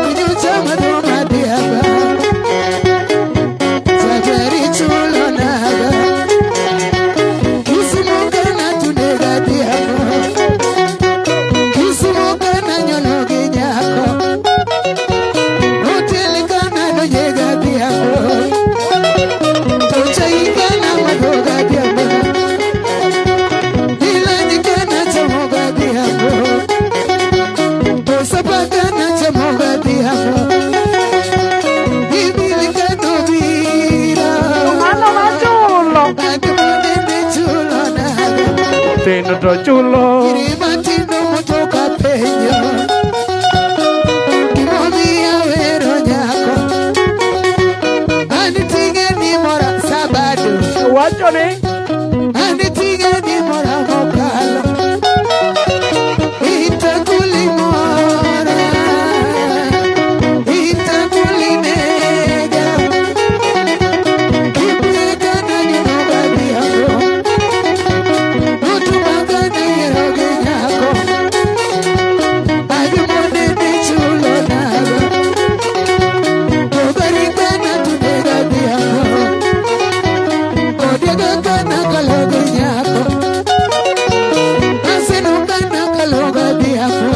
Kunyucha madoma diaba. Safari chulo naga. Kisimuka na tunega diaba. Kisimuka na nyologe nyako. Hoteli kana no nyega diaba. Tocha ikana madoga diaba. Ilani kana chamoga diaba. Tosapakana chamoga diaba. Ibilikano vira. Mano machulo. Adumane chulo naga. Tino to chulo. Irimatino motoka penyo. Kimomia wero nyako. Anitige ni mora sabado. Wacho ni. Anitige ni mora mokalo. Itakuli mora. Itakuli nega. Kipeka na ni mogadi yako. Utumaka na yeroge nyako. Adumone ni chulo naga. Togarika na tunegadi yako. Odiaga kana kaloge nyako. Asenu kana kaloga diako.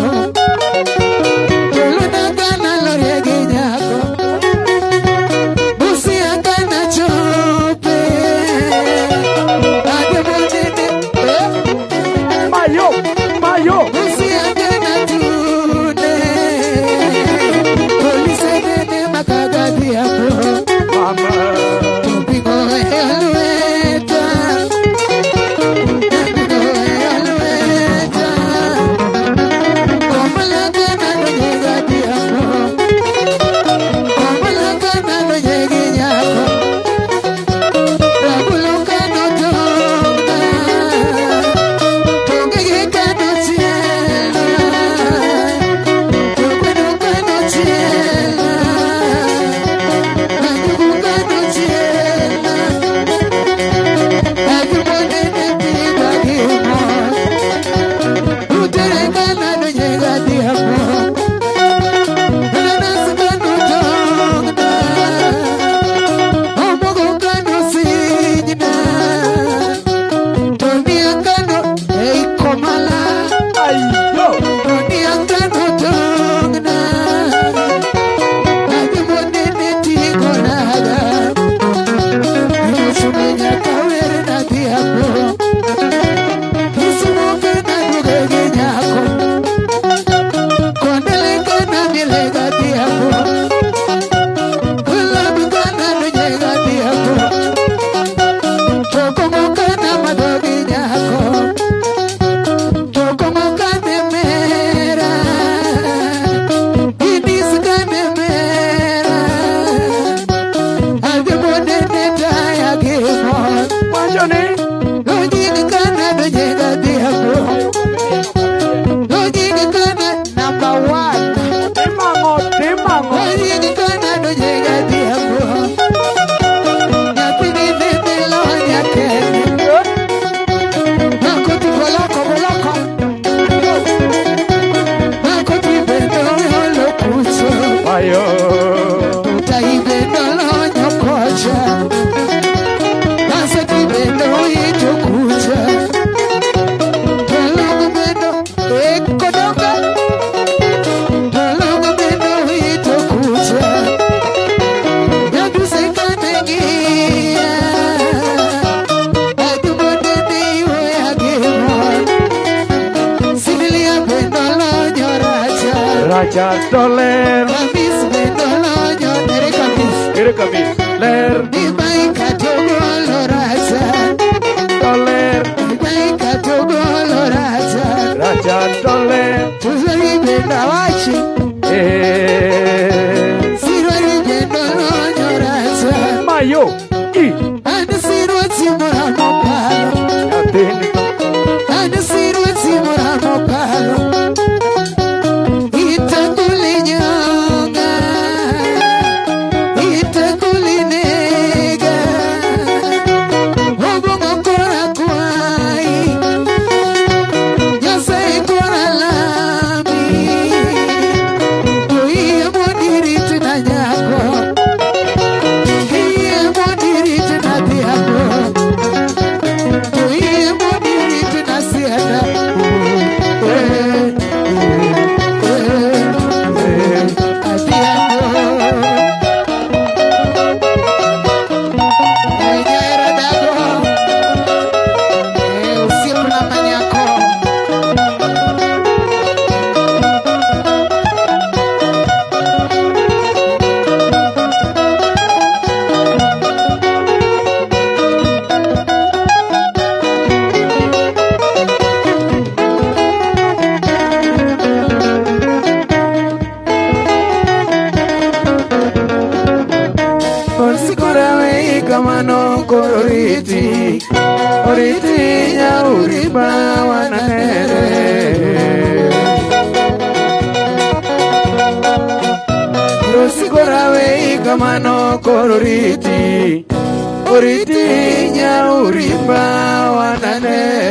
Toluna kana loriege nyako. Busia kana chope. Ademojene. Mayo. Mayo. Busia kana tune. Polise nene makaga diako. Mama. Tupingo elueta. Tupingo elueta. Komalakana no nyega diako. Komalakana no nyegi nyako. Rabulokano tonga. Tongege kano chiela. Tokweno kano chiela. Ajubu kano chiela. Ajumone netiga gimo. Utere kana no nyega diako. Nanas kano tonga. Omogo kano sinyina. Tonia kano eikomala. Ayo. Tonia kano tonga. Ajumone netigo naga. Inuchumenya kawere na diako. Kisimuke na dugege nyako. Kondeleka na milega diako. Kulabuka na nujega diako. Tokomoka na madogi nyako. Tokomoka ne mera. Inisika ne mera. Ademone netaya gimon. Wacho ni. Lojini kana nujega diako. Lojini kana number 1. Timango. Timango. Lojini kana nujega diako. Nyapini nene lo nyakene. Nakoti boloko boloko. Nakoti bendo yolo kucho. Mayo. Utai bendo lo nyokocha. Nasati bendo ito kucha. Tolongo bendo ekodonga. Tolongo bendo ito kucha. Yaduse kanengia. Adumone niwe agimon. Similia bendo lo nyoracha. Raja doler. Kamis bendo lo nyorere kamis. Kire kamis. Ler. Ibai katogo lo racha. Doler. Ibai katogo lo racha. Raja doler. Tuzari bendo wachi. Sirori bendo lo nyoracha. Mayo. I. Ane siro timora mokalo. Atene. Ane siro timora mokalo. Itakuli nyonga. Itakuli nega. Obongo kora kwai. Yasai kora lami. oriti nyauriba wananere Rosikorawe kamano kororiti oriti nyauriba wananere